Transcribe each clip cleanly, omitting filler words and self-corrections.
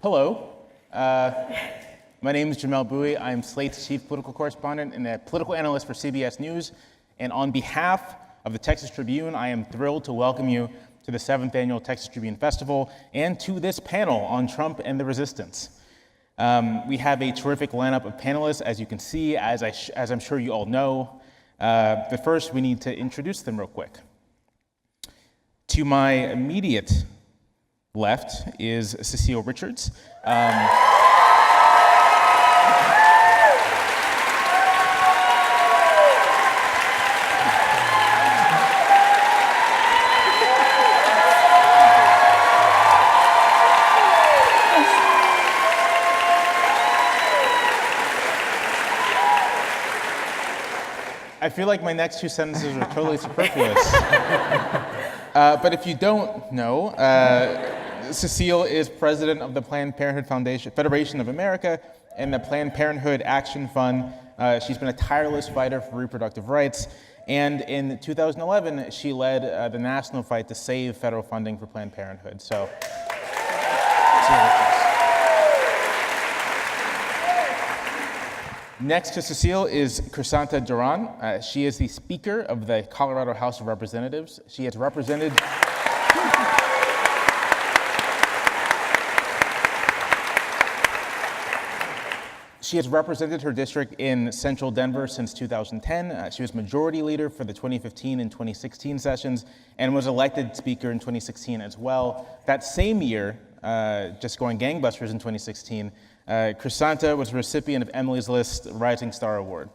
Hello. My name is Jamelle Bouie. I'm Slate's chief political correspondent and a political analyst for CBS News. And on behalf of the Texas Tribune, I am thrilled to welcome you to the 7th Annual Texas Tribune Festival and to this panel on Trump and the resistance. We have a terrific lineup of panelists, as you can see, as I'm sure you all know. But first, we need to introduce them real quick. To my immediate left is Cecile Richards. I feel like my next two sentences are totally superfluous. But if you don't know, Cecile is president of the Planned Parenthood Federation of America and the Planned Parenthood Action Fund. She's been a tireless fighter for reproductive rights. And in 2011, she led the national fight to save federal funding for Planned Parenthood. So, next to Cecile is Crisanta Duran. She is the Speaker of the Colorado House of Representatives. She has represented her district in central Denver since 2010. She was majority leader for the 2015 and 2016 sessions and was elected Speaker in 2016 as well. That same year, just going gangbusters in 2016, Crisanta was a recipient of Emily's List Rising Star Award.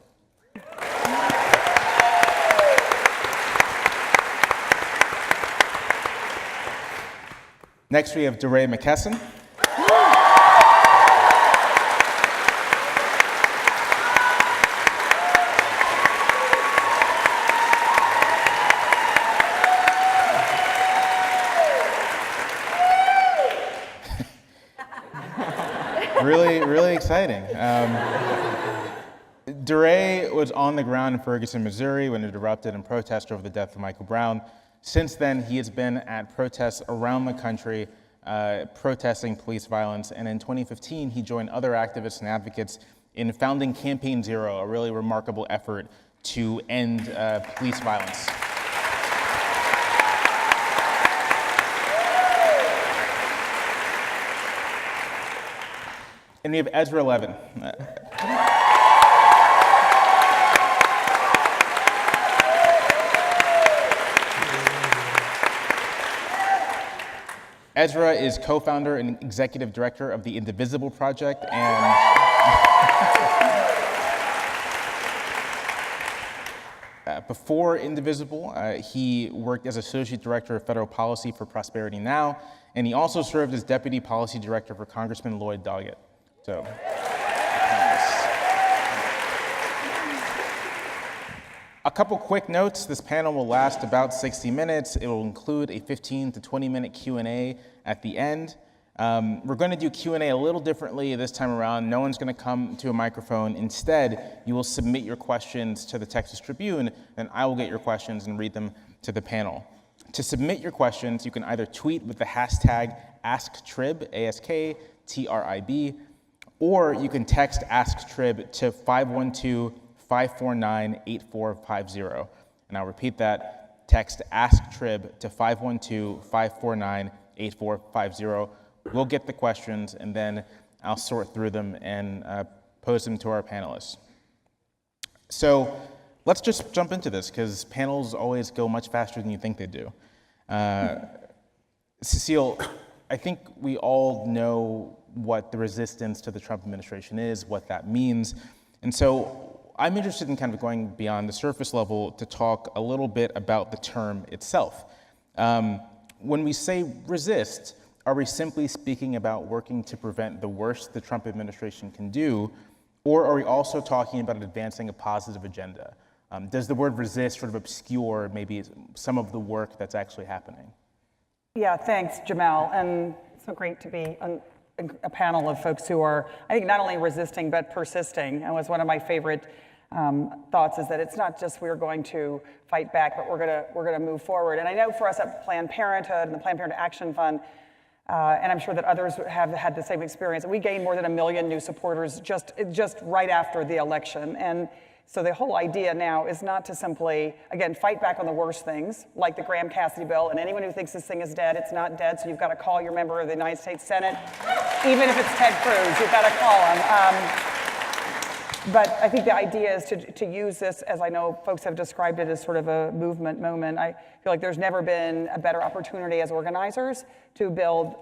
Next, we have DeRay Mckesson. Really exciting. DeRay was on the ground in Ferguson, Missouri when it erupted in protest over the death of Michael Brown. Since then, he has been at protests around the country, protesting police violence. And in 2015, he joined other activists and advocates in founding Campaign Zero, a really remarkable effort to end police violence. And we have Ezra Levin. Ezra is co-founder and executive director of the Indivisible Project and before Indivisible, he worked as associate director of federal policy for Prosperity Now, and he also served as deputy policy director for Congressman Lloyd Doggett. So, a couple quick notes. This panel will last about 60 minutes. It will include a 15 to 20-minute Q&A at the end. We're going to do Q&A a little differently this time around. No one's going to come to a microphone. Instead, you will submit your questions to the Texas Tribune, and I will get your questions and read them to the panel. To submit your questions, you can either tweet with the hashtag AskTrib, ASKTRIB, or you can text AskTrib to 512-549-8450. And I'll repeat that, text AskTrib to 512-549-8450. We'll get the questions, and then I'll sort through them and pose them to our panelists. So let's just jump into this, because panels always go much faster than you think they do. Cecile, I think we all know what the resistance to the Trump administration is, what that means. And so I'm interested in kind of going beyond the surface level to talk a little bit about the term itself. When we say resist, are we simply speaking about working to prevent the worst the Trump administration can do, or are we also talking about advancing a positive agenda? Does the word resist sort of obscure maybe some of the work that's actually happening? Yeah, thanks, Jamelle. And it's so great to be on a panel of folks who are, I think, not only resisting, but persisting. And was one of my favorite thoughts is that it's not just we're going to fight back, but we're gonna move forward. And I know for us at Planned Parenthood and the Planned Parenthood Action Fund, And I'm sure that others have had the same experience. We gained more than 1 million new supporters just right after the election. And so the whole idea now is not to simply, again, fight back on the worst things, like the Graham Cassidy bill, and anyone who thinks this thing is dead, it's not dead, so you've got to call your member of the United States Senate. Even if it's Ted Cruz, you've got to call him. But I think the idea is to use this, as I know folks have described it, as sort of a movement moment. I feel like there's never been a better opportunity as organizers to build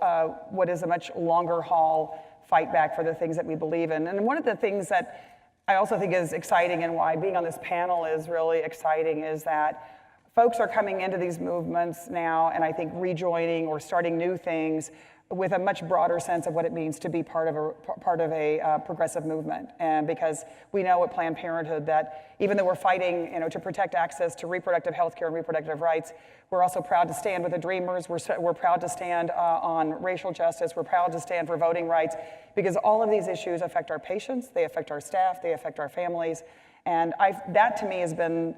what is a much longer haul fight back for the things that we believe in. And one of the things that I also think is exciting, and why being on this panel is really exciting, is that folks are coming into these movements now, and I think rejoining or starting new things with a much broader sense of what it means to be part of a progressive movement. And because we know at Planned Parenthood that even though we're fighting, to protect access to reproductive health care and reproductive rights, we're also proud to stand with the Dreamers. We're proud to stand on racial justice. We're proud to stand for voting rights, because all of these issues affect our patients, they affect our staff, they affect our families. And that to me has been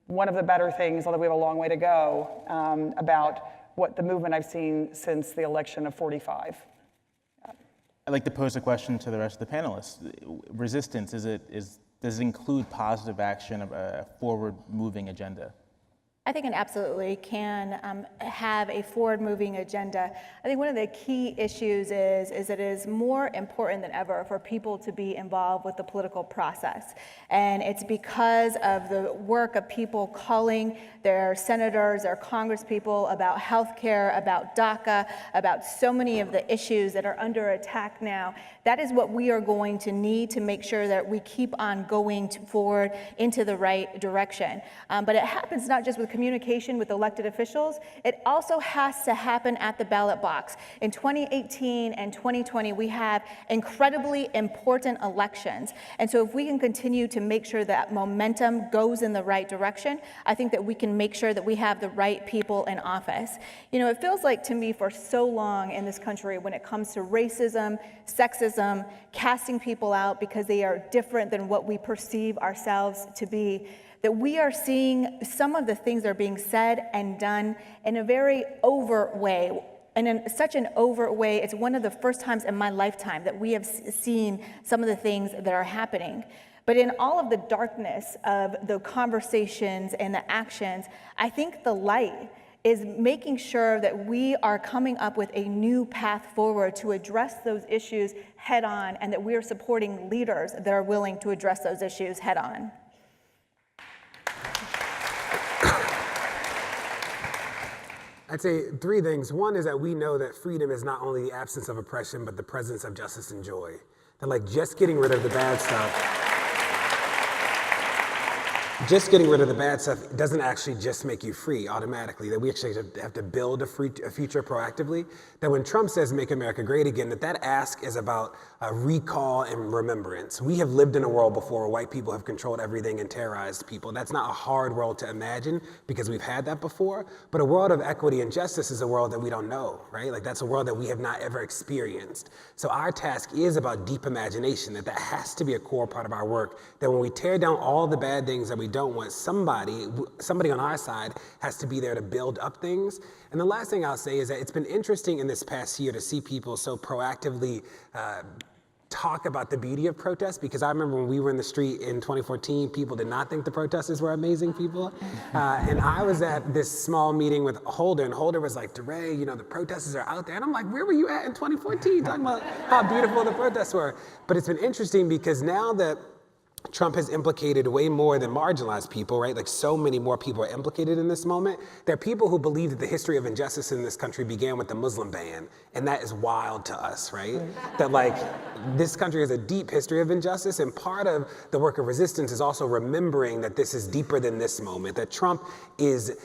one of the better things, although we have a long way to go, about what the movement I've seen since the election of 45. I'd like to pose a question to the rest of the panelists. Resistance, does it include positive action of a forward-moving agenda? I think it absolutely can have a forward-moving agenda. I think one of the key issues is that it is more important than ever for people to be involved with the political process. And it's because of the work of people calling their senators, their congresspeople about healthcare, about DACA, about so many of the issues that are under attack now. That is what we are going to need to make sure that we keep on going forward into the right direction. But it happens not just with communication with elected officials, it also has to happen at the ballot box. In 2018 and 2020, we have incredibly important elections. And so if we can continue to make sure that momentum goes in the right direction, I think that we can make sure that we have the right people in office. It feels like to me for so long in this country, when it comes to racism, sexism, casting people out because they are different than what we perceive ourselves to be, that we are seeing some of the things that are being said and done in a very overt way. And in such an overt way, it's one of the first times in my lifetime that we have seen some of the things that are happening. But in all of the darkness of the conversations and the actions, I think the light is making sure that we are coming up with a new path forward to address those issues head on, and that we are supporting leaders that are willing to address those issues head on. I'd say 3 things. One is that we know that freedom is not only the absence of oppression, but the presence of justice and joy. That just getting rid of the bad stuff, doesn't actually just make you free automatically, that we actually have to build a future proactively. That when Trump says make America great again, that ask is about recall and remembrance. We have lived in a world before where white people have controlled everything and terrorized people. That's not a hard world to imagine because we've had that before, but a world of equity and justice is a world that we don't know, right? That's a world that we have not ever experienced. So our task is about deep imagination, that has to be a core part of our work, that when we tear down all the bad things that we don't want, somebody on our side has to be there to build up things. And the last thing I'll say is that it's been interesting in this past year to see people so proactively talk about the beauty of protests, because I remember when we were in the street in 2014, people did not think the protesters were amazing people. And I was at this small meeting with Holder, and Holder was like, DeRay, the protesters are out there. And I'm like, where were you at in 2014? Talking about how beautiful the protests were. But it's been interesting because now that Trump has implicated way more than marginalized people, right? So many more people are implicated in this moment. There are people who believe that the history of injustice in this country began with the Muslim ban, and that is wild to us, right? That this country has a deep history of injustice, and part of the work of resistance is also remembering that this is deeper than this moment, that Trump is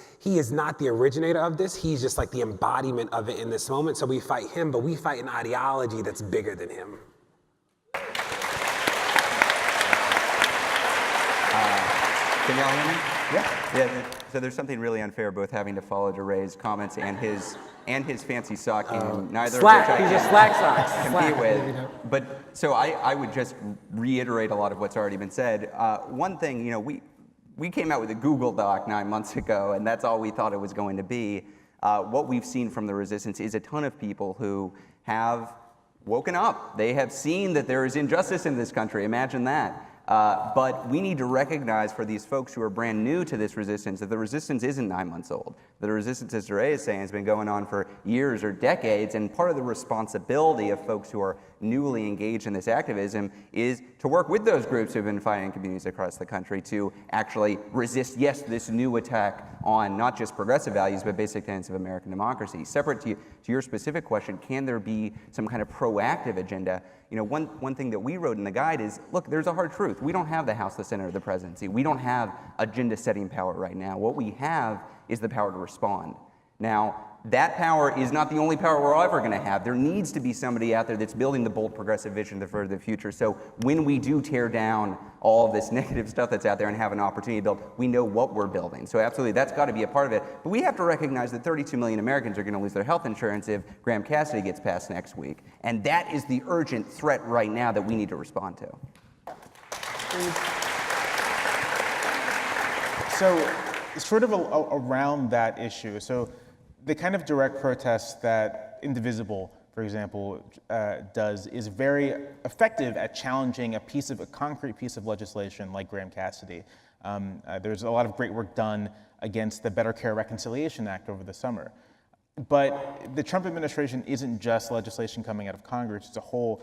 not the originator of this, he's just the embodiment of it in this moment. So we fight him, but we fight an ideology that's bigger than him. Can y'all hear me? Yeah. So there's something really unfair both having to follow DeRay's comments and his fancy sock game, neither of which I He's just slack socks. compete with. But so I would just reiterate a lot of what's already been said. One thing, we came out with a Google Doc 9 months ago, and that's all we thought it was going to be. What we've seen from the resistance is a ton of people who have woken up. They have seen that there is injustice in this country. Imagine that. But we need to recognize for these folks who are brand new to this resistance that the resistance isn't 9 months old. The resistance, as DeRay is saying, has been going on for years or decades, and part of the responsibility of folks who are newly engaged in this activism is to work with those groups who have been fighting in communities across the country to actually resist, yes, this new attack on not just progressive values, but basic tenets of American democracy. Separate to your specific question, can there be some kind of proactive agenda? You know, one thing that we wrote in the guide is, look, there's a hard truth. We don't have the House, the Senate, or the presidency. We don't have agenda-setting power right now. What we have is the power to respond. Now, that power is not the only power we're ever going to have. There needs to be somebody out there that's building the bold progressive vision for the future. So when we do tear down all of this negative stuff that's out there and have an opportunity to build, we know what we're building. So absolutely, that's got to be a part of it. But we have to recognize that 32 million Americans are going to lose their health insurance if Graham Cassidy gets passed next week. And that is the urgent threat right now that we need to respond to. So sort of around that issue, so the kind of direct protest that Indivisible, for example, does is very effective at challenging a concrete piece of legislation like Graham Cassidy. There's a lot of great work done against the Better Care Reconciliation Act over the summer. But the Trump administration isn't just legislation coming out of Congress, it's a whole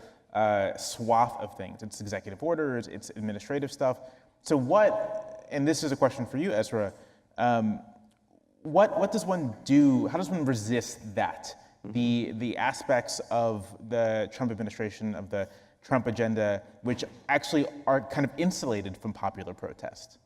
swath of things. It's executive orders, it's administrative stuff. So what, and this is a question for you, Ezra, what does one do? How does one resist that? The aspects of the Trump administration, of the Trump agenda, which actually are kind of insulated from popular protest?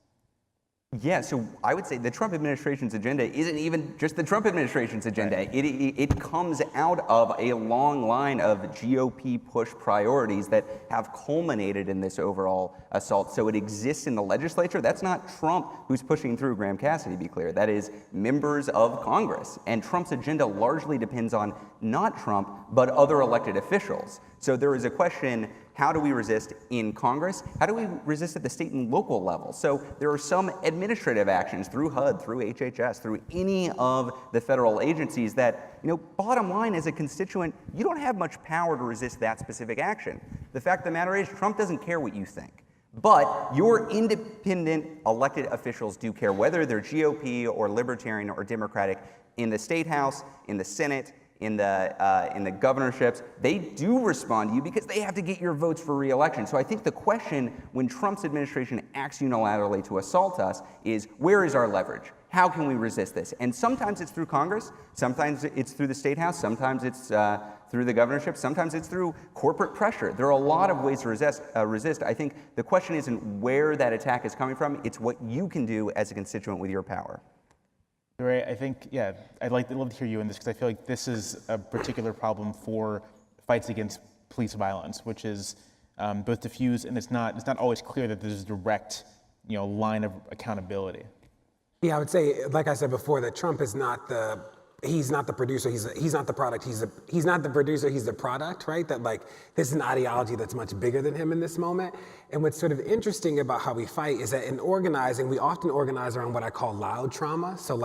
Yeah, so I would say the Trump administration's agenda isn't even just the Trump administration's agenda. Right. It comes out of a long line of GOP push priorities that have culminated in this overall assault. So it exists in the legislature. That's not Trump who's pushing through Graham Cassidy, to be clear. That is members of Congress. And Trump's agenda largely depends on not Trump, but other elected officials. So there is a question, how do we resist in Congress? How do we resist at the state and local level? So there are some administrative actions through HUD, through HHS, through any of the federal agencies that, bottom line, as a constituent, you don't have much power to resist that specific action. The fact of the matter is, Trump doesn't care what you think. But your independent elected officials do care, whether they're GOP or Libertarian or Democratic, in the State House, in the Senate, in the governorships. They do respond to you because they have to get your votes for re-election. So I think the question when Trump's administration acts unilaterally to assault us is, where is our leverage? How can we resist this? And sometimes it's through Congress, sometimes it's through the State House, sometimes it's through the governorship, sometimes it's through corporate pressure. There are a lot of ways to resist. I think the question isn't where that attack is coming from, it's what you can do as a constituent with your power. DeRay, I think, I'd love to hear you in this because I feel like this is a particular problem for fights against police violence, which is both diffuse and it's not always clear that there's a direct, line of accountability. Yeah, I would say, like I said before, that Trump is he's not the producer, he's not the product, he's not the producer, he's the product, right? That this is an ideology that's much bigger than him in this moment. And what's sort of interesting about how we fight is that in organizing, we often organize around what I call loud trauma. So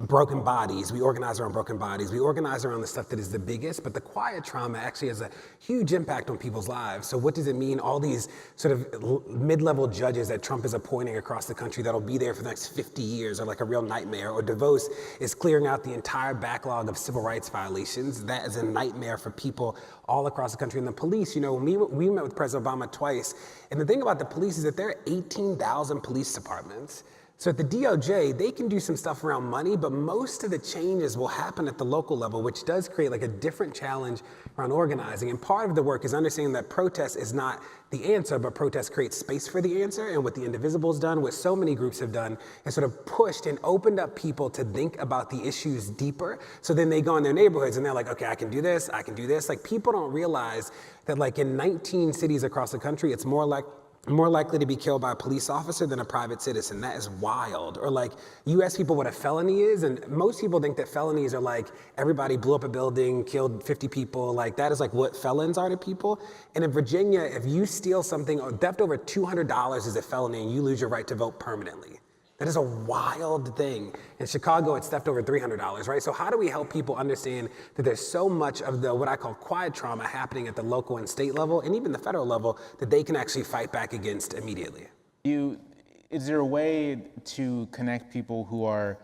broken bodies, we organize around broken bodies. We organize around the stuff that is the biggest, but the quiet trauma actually has a huge impact on people's lives. So what does it mean? All these sort of mid-level judges that Trump is appointing across the country that'll be there for the next 50 years are like a real nightmare. Or DeVos is clearing out the entire backlog of civil rights violations. That is a nightmare for people all across the country. And the police, when we met with President Obama twice, and the thing about the police is that there are 18,000 police departments. So at the DOJ, they can do some stuff around money, but most of the changes will happen at the local level, which does create a different challenge around organizing. And part of the work is understanding that protest is not the answer, but protest creates space for the answer. And what the Indivisible's done, what so many groups have done, is sort of pushed and opened up people to think about the issues deeper. So then they go in their neighborhoods and they're like, okay, I can do this, I can do this. People don't realize that in 19 cities across the country, it's more likely to be killed by a police officer than a private citizen. That is wild. Or you ask people what a felony is, and most people think that felonies are everybody blew up a building, killed 50 people. That is what felons are to people. And in Virginia, if you steal something, theft over $200 is a felony and you lose your right to vote permanently. That is a wild thing. In Chicago, it's theft over $300, right? So how do we help people understand that there's so much of the what I call quiet trauma happening at the local and state level, and even the federal level, that they can actually fight back against immediately? Is there a way to connect people who are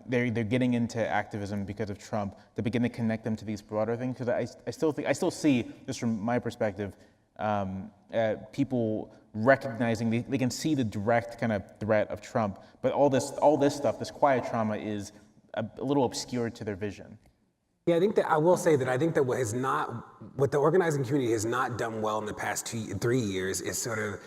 they're getting into activism because of Trump, to begin to connect them to these broader things? Because I still see, just from my perspective, people recognizing they can see the direct kind of threat of Trump, but all this stuff, this quiet trauma, is a little obscure to their vision. Yeah, I think that I will say that I think that what the organizing community has not done well in the past 3 years is sort of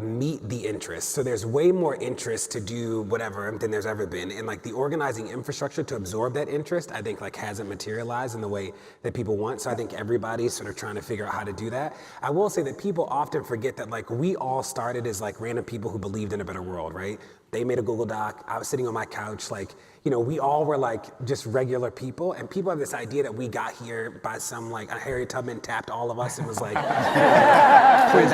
meet the interest. So there's way more interest to do whatever than there's ever been. And like the organizing infrastructure to absorb that interest, I think like hasn't materialized in the way that people want. So I think everybody's sort of trying to figure out how to do that. I will say that people often forget that like we all started as like random people who believed in a better world, right? They made a Google Doc. I was sitting on my couch, like, you know, we all were like just regular people, and people have this idea that we got here by some like Harriet Tubman tapped all of us and was like, that didn't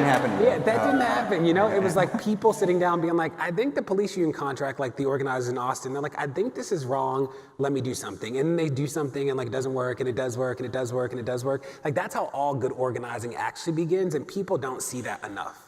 happen. Yeah, that didn't happen. You know, it was like people sitting down being like, I think the police union contract, like the organizers in Austin, they're like, I think this is wrong. Let me do something, and then they do something, and like it doesn't work, and it does work, and it does work, and it does work. Like that's how all good organizing actually begins, and people don't see that enough.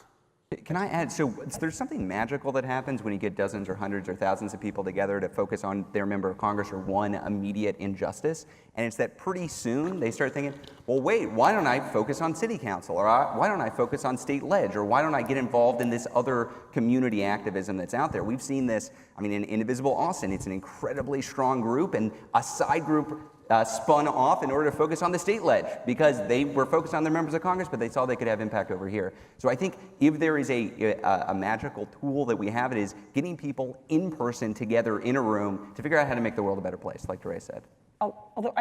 Can I add, so there's something magical that happens when you get dozens or hundreds or thousands of people together to focus on their member of Congress or one immediate injustice, and it's that pretty soon they start thinking, well, wait, why don't I focus on city council, or why don't I focus on state ledge, or why don't I get involved in this other community activism that's out there? We've seen this, I mean, in Indivisible Austin, it's an incredibly strong group, and a side group spun off in order to focus on the state ledge because they were focused on their members of Congress, but they saw they could have impact over here. So I think if there is a magical tool that we have, it is getting people in person together in a room to figure out how to make the world a better place, like DeRay said. Although,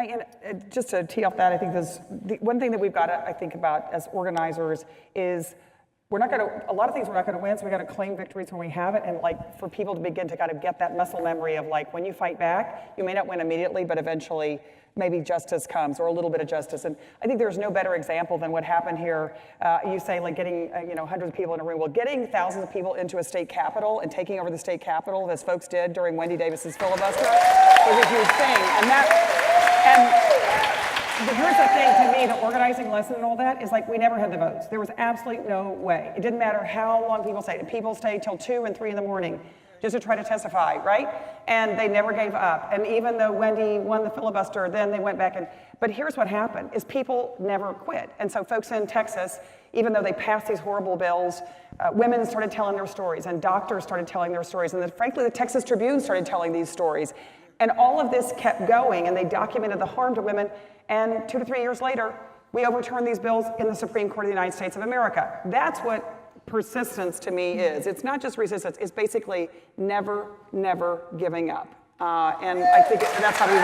just to tee off that, I think the one thing that we've got to think about as organizers is we're not going to, a lot of things we're not going to win, so we got to claim victories when we have it, and like for people to begin to kind of get that muscle memory of like when you fight back, you may not win immediately, but eventually maybe justice comes, or a little bit of justice. And I think there's no better example than what happened here. You say like getting hundreds of people in a room. Well, getting thousands of people into a state capitol and taking over the state capitol, as folks did during Wendy Davis's filibuster, was a huge thing. But here's the thing to me, the organizing lesson and all that is like we never had the votes. There was absolutely no way. It didn't matter how long people stayed. People stayed till 2 and 3 in the morning just to try to testify, right? And they never gave up. And even though Wendy won the filibuster, then they went back and, but here's what happened, is people never quit. And so folks in Texas, even though they passed these horrible bills, women started telling their stories, and doctors started telling their stories, and then, frankly, the Texas Tribune started telling these stories. And all of this kept going, and they documented the harm to women. And 2 to 3 years later, we overturned these bills in the Supreme Court of the United States of America. That's what persistence to me is. It's not just resistance, it's basically never, never giving up. And I think that's how we win.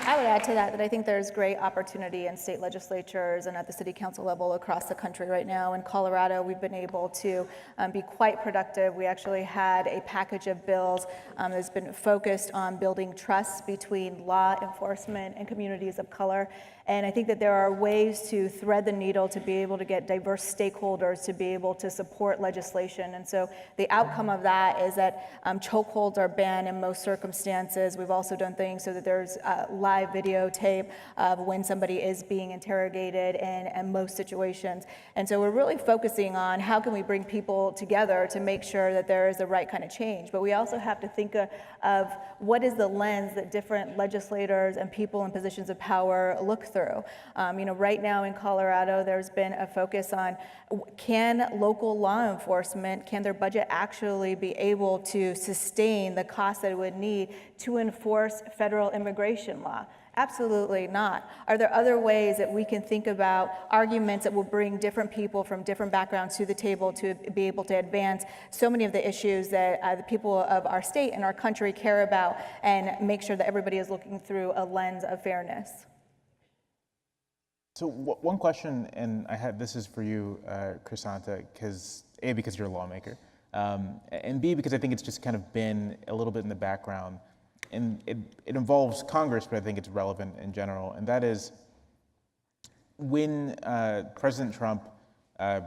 I would add to that I think there's great opportunity in state legislatures and at the city council level across the country right now. In Colorado, we've been able to be quite productive. We actually had a package of bills that's been focused on building trust between law enforcement and communities of color. And I think that there are ways to thread the needle to be able to get diverse stakeholders to be able to support legislation. And so the outcome of that is that chokeholds are banned in most circumstances. We've also done things so that there's live videotape of when somebody is being interrogated in most situations. And so we're really focusing on how can we bring people together to make sure that there is the right kind of change. But we also have to think of what is the lens that different legislators and people in positions of power look through. Right now in Colorado, there's been a focus on can local law enforcement, can their budget actually be able to sustain the cost that it would need to enforce federal immigration law? Absolutely not. Are there other ways that we can think about arguments that will bring different people from different backgrounds to the table to be able to advance so many of the issues that the people of our state and our country care about, and make sure that everybody is looking through a lens of fairness? So one question, and this is for you, Crisanta, because A, because you're a lawmaker, and B, because I think it's just kind of been a little bit in the background, and it involves Congress, but I think it's relevant in general, and that is when President Trump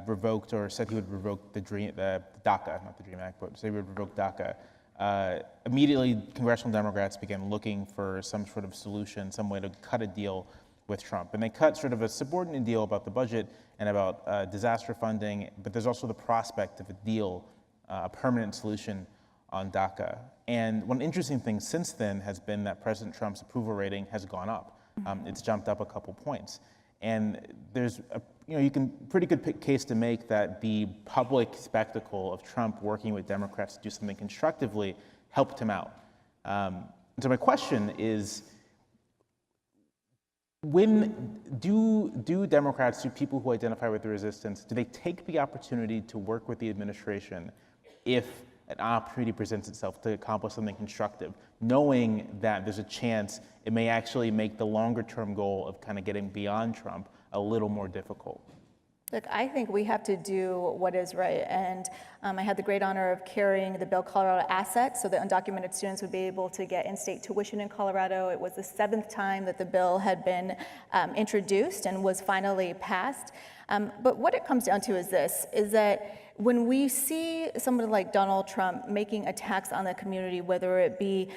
revoked or said he would revoke the DACA, not the DREAM Act, but said he would revoke DACA, immediately congressional Democrats began looking for some sort of solution, some way to cut a deal with Trump. And they cut sort of a subordinate deal about the budget and about disaster funding, but there's also the prospect of a deal, a permanent solution on DACA. And one interesting thing since then has been that President Trump's approval rating has gone up. It's jumped up a couple points. And there's a you can pretty good case to make that the public spectacle of Trump working with Democrats to do something constructively helped him out. So my question is, when do Democrats, do people who identify with the resistance, do they take the opportunity to work with the administration if an opportunity presents itself to accomplish something constructive, knowing that there's a chance it may actually make the longer term goal of kind of getting beyond Trump a little more difficult? Look, I think we have to do what is right. And I had the great honor of carrying the Build Colorado Asset so that undocumented students would be able to get in-state tuition in Colorado. It was the 7th time that the bill had been introduced and was finally passed. But what it comes down to is this, is that when we see somebody like Donald Trump making attacks on the community, whether it be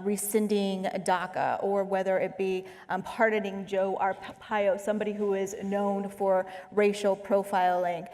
rescinding DACA or whether it be pardoning Joe Arpaio, somebody who is known for racial profiling,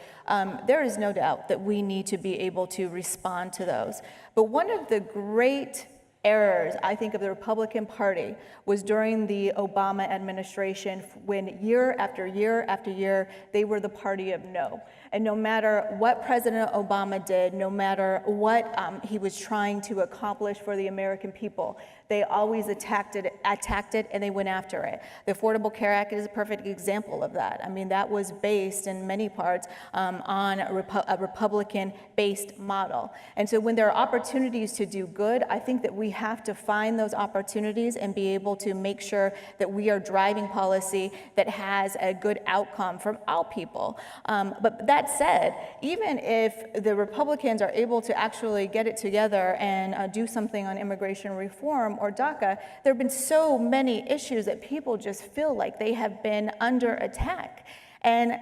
there is no doubt that we need to be able to respond to those. But one of the great errors, I think, of the Republican Party was during the Obama administration, when year after year after year, they were the party of no. And no matter what President Obama did, no matter what he was trying to accomplish for the American people, they always attacked it, and they went after it. The Affordable Care Act is a perfect example of that. I mean, that was based in many parts on a Republican-based model. And so when there are opportunities to do good, I think that we have to find those opportunities and be able to make sure that we are driving policy that has a good outcome for all people. But that said, even if the Republicans are able to actually get it together and do something on immigration reform or DACA, there have been so many issues that people just feel like they have been under attack. And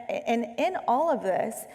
in all of this,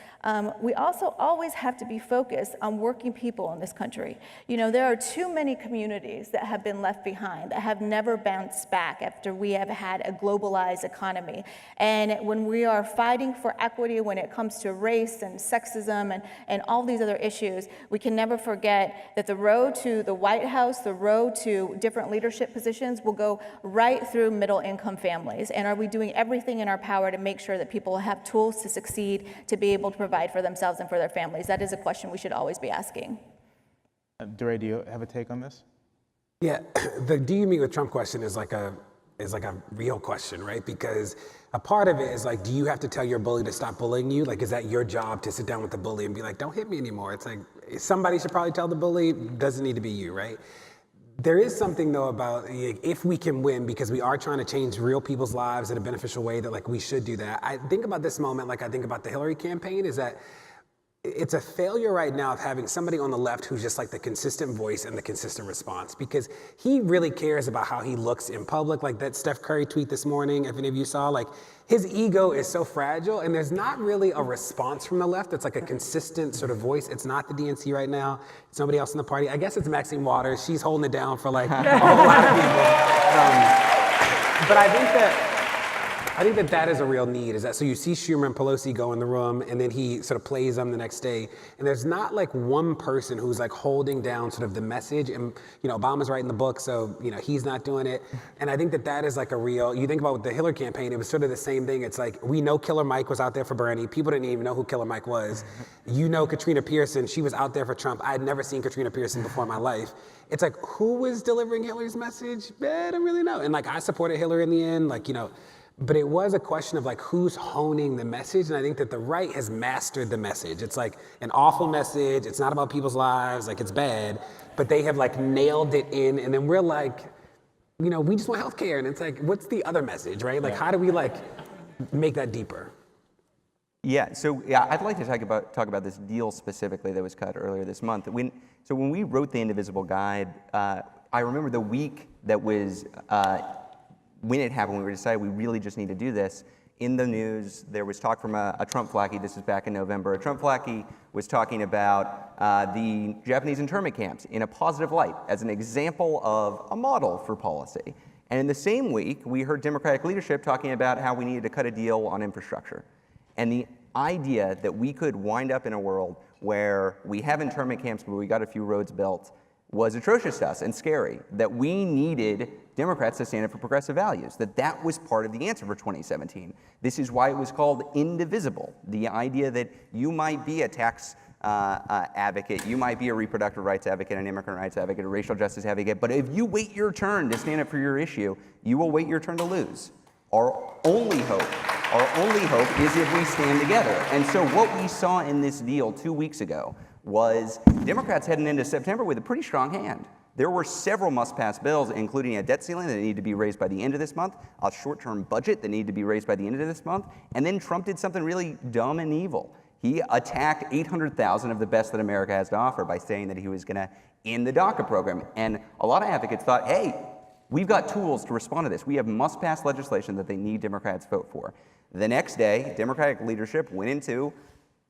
we also always have to be focused on working people in this country. You know, there are too many communities that have been left behind, that have never bounced back after we have had a globalized economy. And when we are fighting for equity when it comes to race and sexism and all these other issues, we can never forget that the road to the White House, the road to different leadership positions will go right through middle-income families. And are we doing everything in our power to make sure that people have tools to succeed, to be able to provide for themselves and for their families? That is a question we should always be asking. DeRay, do you have a take on this? Yeah, the do you meet with Trump question is like a real question, right? Because a part of it is like, do you have to tell your bully to stop bullying you? Like, is that your job to sit down with the bully and be like, don't hit me anymore? It's like, somebody should probably tell the bully, doesn't need to be you, right? There is something though about if we can win, because we are trying to change real people's lives in a beneficial way, that like we should do that. I think about this moment like I think about the Hillary campaign, is that it's a failure right now of having somebody on the left who's just like the consistent voice and the consistent response, because he really cares about how he looks in public. Like that Steph Curry tweet this morning, if any of you saw, like his ego is so fragile and there's not really a response from the left. It's like a consistent sort of voice. It's not the DNC right now. It's nobody else in the party. I guess it's Maxine Waters. She's holding it down for like a whole lot of people. But I think that is a real need, is that so you see Schumer and Pelosi go in the room and then he sort of plays them the next day, and there's not like one person who's like holding down sort of the message. And you know, Obama's writing the book, so you know he's not doing it. And I think that is like a real, you think about the Hillary campaign, it was sort of the same thing. It's like, we know Killer Mike was out there for Bernie. People didn't even know who Killer Mike was. You know, Katrina Pearson, she was out there for Trump. I had never seen Katrina Pearson before in my life. It's like, who was delivering Hillary's message? I don't really know. And like, I supported Hillary in the end, like, you know, but it was a question of like, who's honing the message? And I think that the right has mastered the message. It's like an awful message. It's not about people's lives. Like, it's bad, but they have like nailed it in. And then we're like, you know, we just want healthcare. And it's like, what's the other message, right? Like, how do we like make that deeper? Yeah, so yeah, I'd like to talk about this deal specifically that was cut earlier this month. When we wrote the Indivisible Guide, I remember the week that was, when it happened, we decided we really just need to do this. in the news, there was talk from a Trump lackey, this is back in November, a Trump lackey was talking about the Japanese internment camps in a positive light as an example of a model for policy. And in the same week, we heard Democratic leadership talking about how we needed to cut a deal on infrastructure. And the idea that we could wind up in a world where we have internment camps, but we got a few roads built, was atrocious to us and scary, that we needed Democrats to stand up for progressive values, that was part of the answer for 2017. This is why it was called indivisible, the idea that you might be a tax advocate, you might be a reproductive rights advocate, an immigrant rights advocate, a racial justice advocate, but if you wait your turn to stand up for your issue, you will wait your turn to lose. Our only hope is if we stand together. And so what we saw in this deal 2 weeks ago was Democrats heading into September with a pretty strong hand. There were several must-pass bills, including a debt ceiling that needed to be raised by the end of this month, a short-term budget that needed to be raised by the end of this month, and then Trump did something really dumb and evil. He attacked 800,000 of the best that America has to offer by saying that he was going to end the DACA program. And a lot of advocates thought, hey, we've got tools to respond to this. We have must-pass legislation that they need Democrats to vote for. The next day, Democratic leadership went into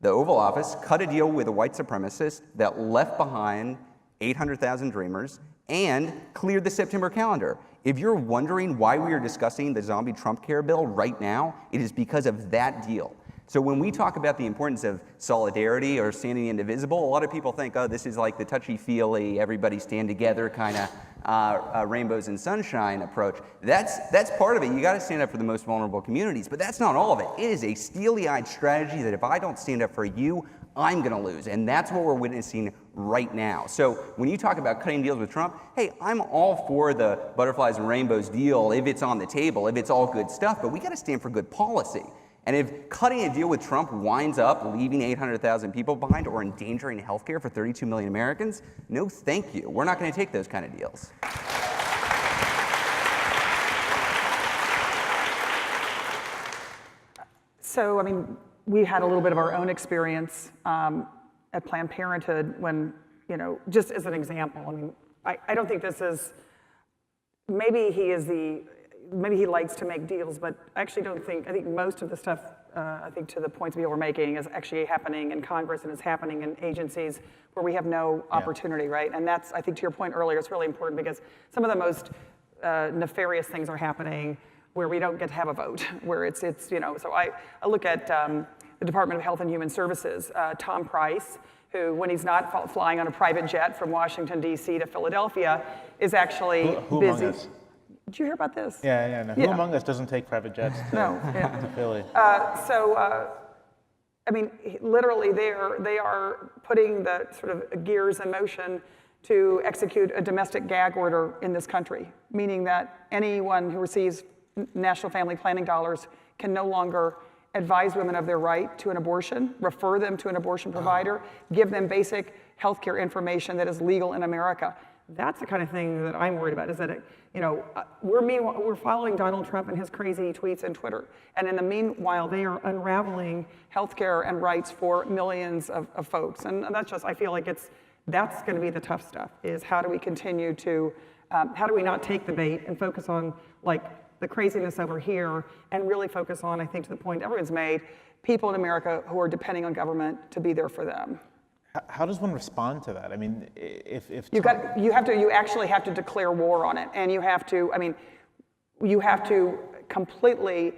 the Oval Office, cut a deal with a white supremacist that left behind 800,000 Dreamers, and cleared the September calendar. If you're wondering why we are discussing the zombie Trump care bill right now, it is because of that deal. So when we talk about the importance of solidarity or standing indivisible, a lot of people think, oh, this is like the touchy-feely, everybody stand together kind of rainbows and sunshine approach. That's part of it. You got to stand up for the most vulnerable communities, but that's not all of it. It is a steely-eyed strategy that if I don't stand up for you, I'm going to lose. And that's what we're witnessing right now. So when you talk about cutting deals with Trump, hey, I'm all for the butterflies and rainbows deal if it's on the table, if it's all good stuff, but we got to stand for good policy. And if cutting a deal with Trump winds up leaving 800,000 people behind or endangering healthcare for 32 million Americans, no thank you. We're not going to take those kind of deals. So, I mean, we had a little bit of our own experience at Planned Parenthood when, you know, just as an example, I mean, I don't think this is, maybe he likes to make deals, but I actually don't think, I think most of the stuff, I think to the points people were making is actually happening in Congress and is happening in agencies where we have no opportunity, right? And that's, I think to your point earlier, it's really important because some of the most nefarious things are happening where we don't get to have a vote, where it's you know, so I look at the Department of Health and Human Services, Tom Price, who, when he's not flying on a private jet from Washington, D.C. to Philadelphia, is actually who busy. among us? Did you hear about this? Yeah. No. Who among us doesn't take private jets to Philly? I mean, literally, they are putting the sort of gears in motion to execute a domestic gag order in this country, meaning that anyone who receives National Family Planning dollars can no longer advise women of their right to an abortion, refer them to an abortion provider, give them basic healthcare information that is legal in America. That's the kind of thing that I'm worried about, is that, you know, we're following Donald Trump and his crazy tweets and Twitter. And in the meanwhile, they are unraveling healthcare and rights for millions of folks. And that's just, I feel like that's going to be the tough stuff, is how do we continue to, how do we not take the bait and focus on, like, the craziness over here and really focus on, I think to the point everyone's made, people in America who are depending on government to be there for them. How does one respond to that? I mean, if you actually have to declare war on it, and you have to, I mean, you have to completely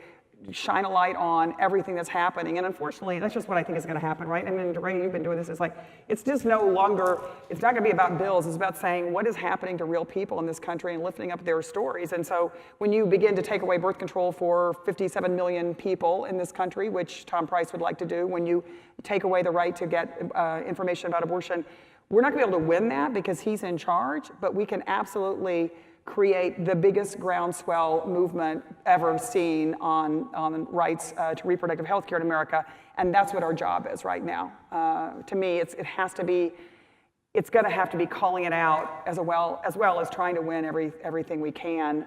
shine a light on everything that's happening, and unfortunately, that's just what I think is going to happen, right? I mean, DeRay, you've been doing this. It's like, it's just no longer, it's not going to be about bills. It's about saying what is happening to real people in this country and lifting up their stories. And so when you begin to take away birth control for 57 million people in this country, which Tom Price would like to do, when you take away the right to get information about abortion, we're not going to be able to win that because he's in charge, but we can absolutely create the biggest groundswell movement ever seen on rights to reproductive health care in America, and that's what our job is right now. To me, it's going to have to be calling it out as well as trying to win everything we can.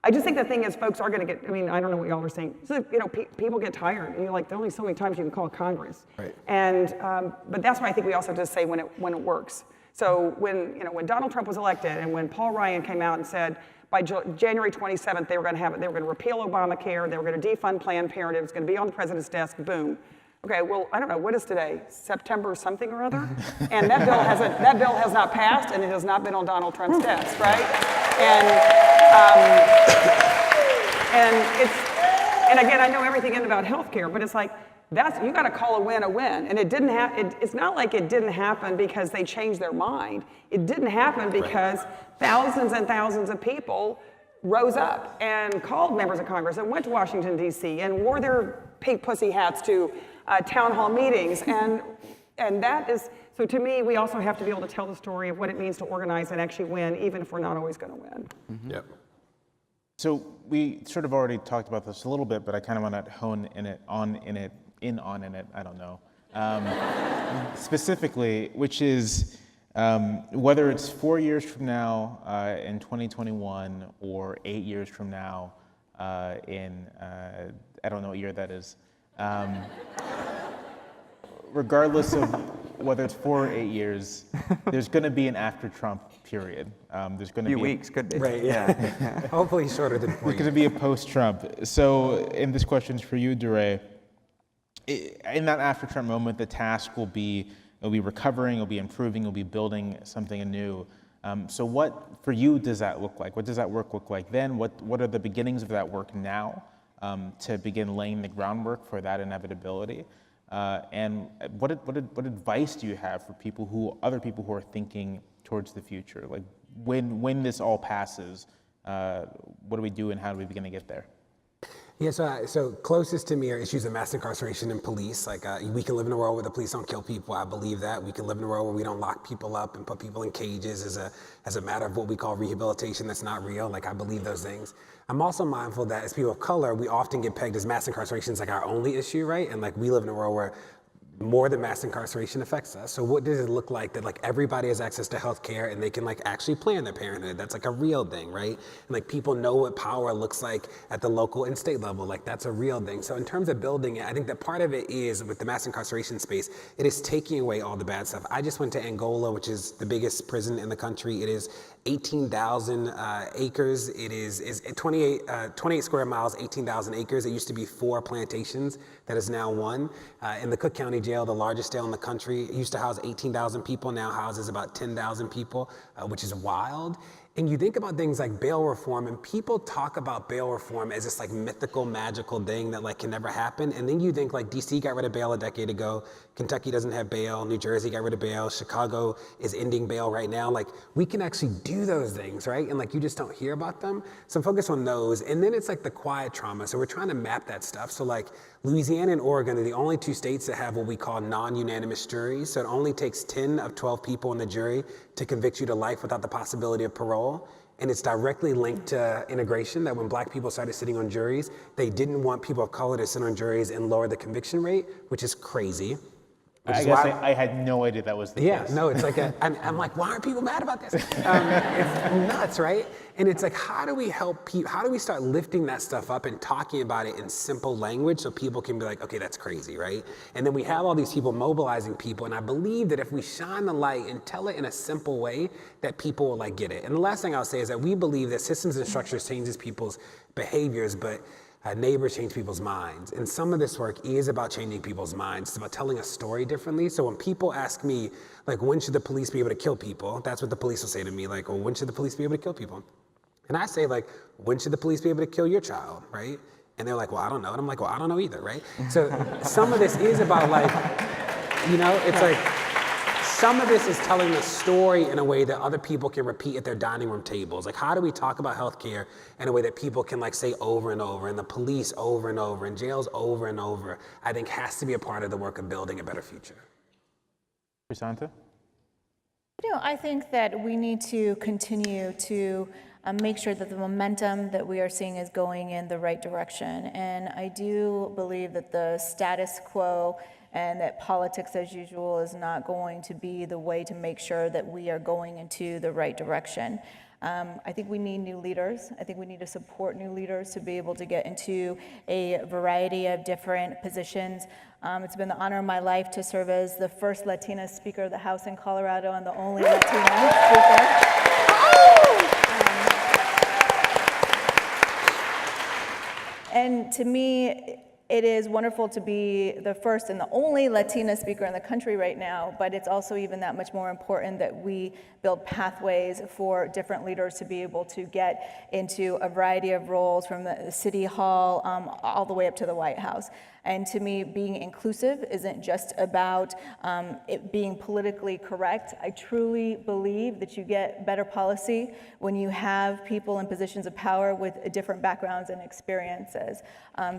I just think the thing is, folks are going to get, I mean, I don't know what y'all are saying. So, you know, people get tired, and you're like, there's only so many times you can call Congress. Right. And, but that's why I think we also have to say when it works. So when Donald Trump was elected and when Paul Ryan came out and said by January 27th they were going to repeal Obamacare, they were going to defund Planned Parenthood, it was going to be on the president's desk, boom. Okay, well, I don't know, what is today? September something or other? And that bill has not passed, and it has not been on Donald Trump's desk, right? And again, I know everything in about healthcare, but it's like, you got to call a win a win. And it's not like it didn't happen because they changed their mind. It didn't happen because thousands and thousands of people rose up and called members of Congress and went to Washington, D.C. and wore their pink pussy hats to town hall meetings. And that is, so to me, we also have to be able to tell the story of what it means to organize and actually win, even if we're not always going to win. Mm-hmm. Yep. So we sort of already talked about this a little bit, but I kind of want to hone in on it, I don't know. Specifically, which is whether it's 4 years from now in 2021 or 8 years from now in, I don't know what year that is. Regardless of whether it's 4 or 8 years, there's going to be an after Trump period. There's going to be few weeks, could be. Right, yeah. Hopefully shorter than 4 There's years. going to be a post-Trump. So, and this question's for you, DeRay. In that after-Trump moment, the task will be recovering, it'll be improving, it'll be building something anew. So what, for you, does that look like? What does that work look like then? What are the beginnings of that work now to begin laying the groundwork for that inevitability? And what advice do you have for other people who are thinking towards the future? Like when this all passes, what do we do and how do we begin to get there? Yeah, so closest to me are issues of mass incarceration and police. Like we can live in a world where the police don't kill people. I believe that. We can live in a world where we don't lock people up and put people in cages as a matter of what we call rehabilitation that's not real. Like I believe those things. I'm also mindful that as people of color, we often get pegged as mass incarceration is like our only issue, right? And like we live in a world where more than mass incarceration affects us. So what does it look like that like everybody has access to health care and they can like actually plan their parenthood? That's like a real thing, right? And like people know what power looks like at the local and state level. Like that's a real thing. So in terms of building it, I think that part of it is with the mass incarceration space, it is taking away all the bad stuff. I just went to Angola, which is the biggest prison in the country. It is 18,000 acres. It is 28 square miles, 18,000 acres. It used to be 4 plantations. That is now 1. In the Cook County Jail, the largest jail in the country, it used to house 18,000 people, now houses about 10,000 people, which is wild. And you think about things like bail reform, and people talk about bail reform as this like mythical, magical thing that like can never happen. And then you think like DC got rid of bail a decade ago, Kentucky doesn't have bail, New Jersey got rid of bail, Chicago is ending bail right now. Like we can actually do those things, right? And like you just don't hear about them. So focus on those. And then it's like the quiet trauma. So we're trying to map that stuff. So like Louisiana and Oregon are the only 2 states that have what we call non-unanimous juries. So it only takes 10 of 12 people in the jury to convict you to life without the possibility of parole. And it's directly linked to integration, that when black people started sitting on juries, they didn't want people of color to sit on juries and lower the conviction rate, which is crazy. I guess I had no idea that was the case. Yeah, no, it's like I'm like, why are people mad about this? It's nuts, right? And it's like, how do we help people? How do we start lifting that stuff up and talking about it in simple language so people can be like, okay, that's crazy, right? And then we have all these people mobilizing people, and I believe that if we shine the light and tell it in a simple way, that people will like get it. And the last thing I'll say is that we believe that systems and structures changes people's behaviors, but neighbors change people's minds. And some of this work is about changing people's minds. It's about telling a story differently. So when people ask me, like, when should the police be able to kill people? That's what the police will say to me, like, well, when should the police be able to kill people? And I say, like, when should the police be able to kill your child, right? And they're like, well, I don't know. And I'm like, well, I don't know either, right? So some of this is about like, it's like, some of this is telling the story in a way that other people can repeat at their dining room tables. Like, how do we talk about healthcare in a way that people can like say over and over, and the police over and over, and jails over and over, I think has to be a part of the work of building a better future. Crisanta? I think that we need to continue to make sure that the momentum that we are seeing is going in the right direction. And I do believe that the status quo and that politics as usual is not going to be the way to make sure that we are going into the right direction. I think we need new leaders. I think we need to support new leaders to be able to get into a variety of different positions. It's been the honor of my life to serve as the first Latina Speaker of the House in Colorado and the only Latina Speaker. And to me, it is wonderful to be the first and the only Latina speaker in the country right now, but it's also even that much more important that we build pathways for different leaders to be able to get into a variety of roles from the City Hall all the way up to the White House. And to me, being inclusive isn't just about it being politically correct. I truly believe that you get better policy when you have people in positions of power with different backgrounds and experiences.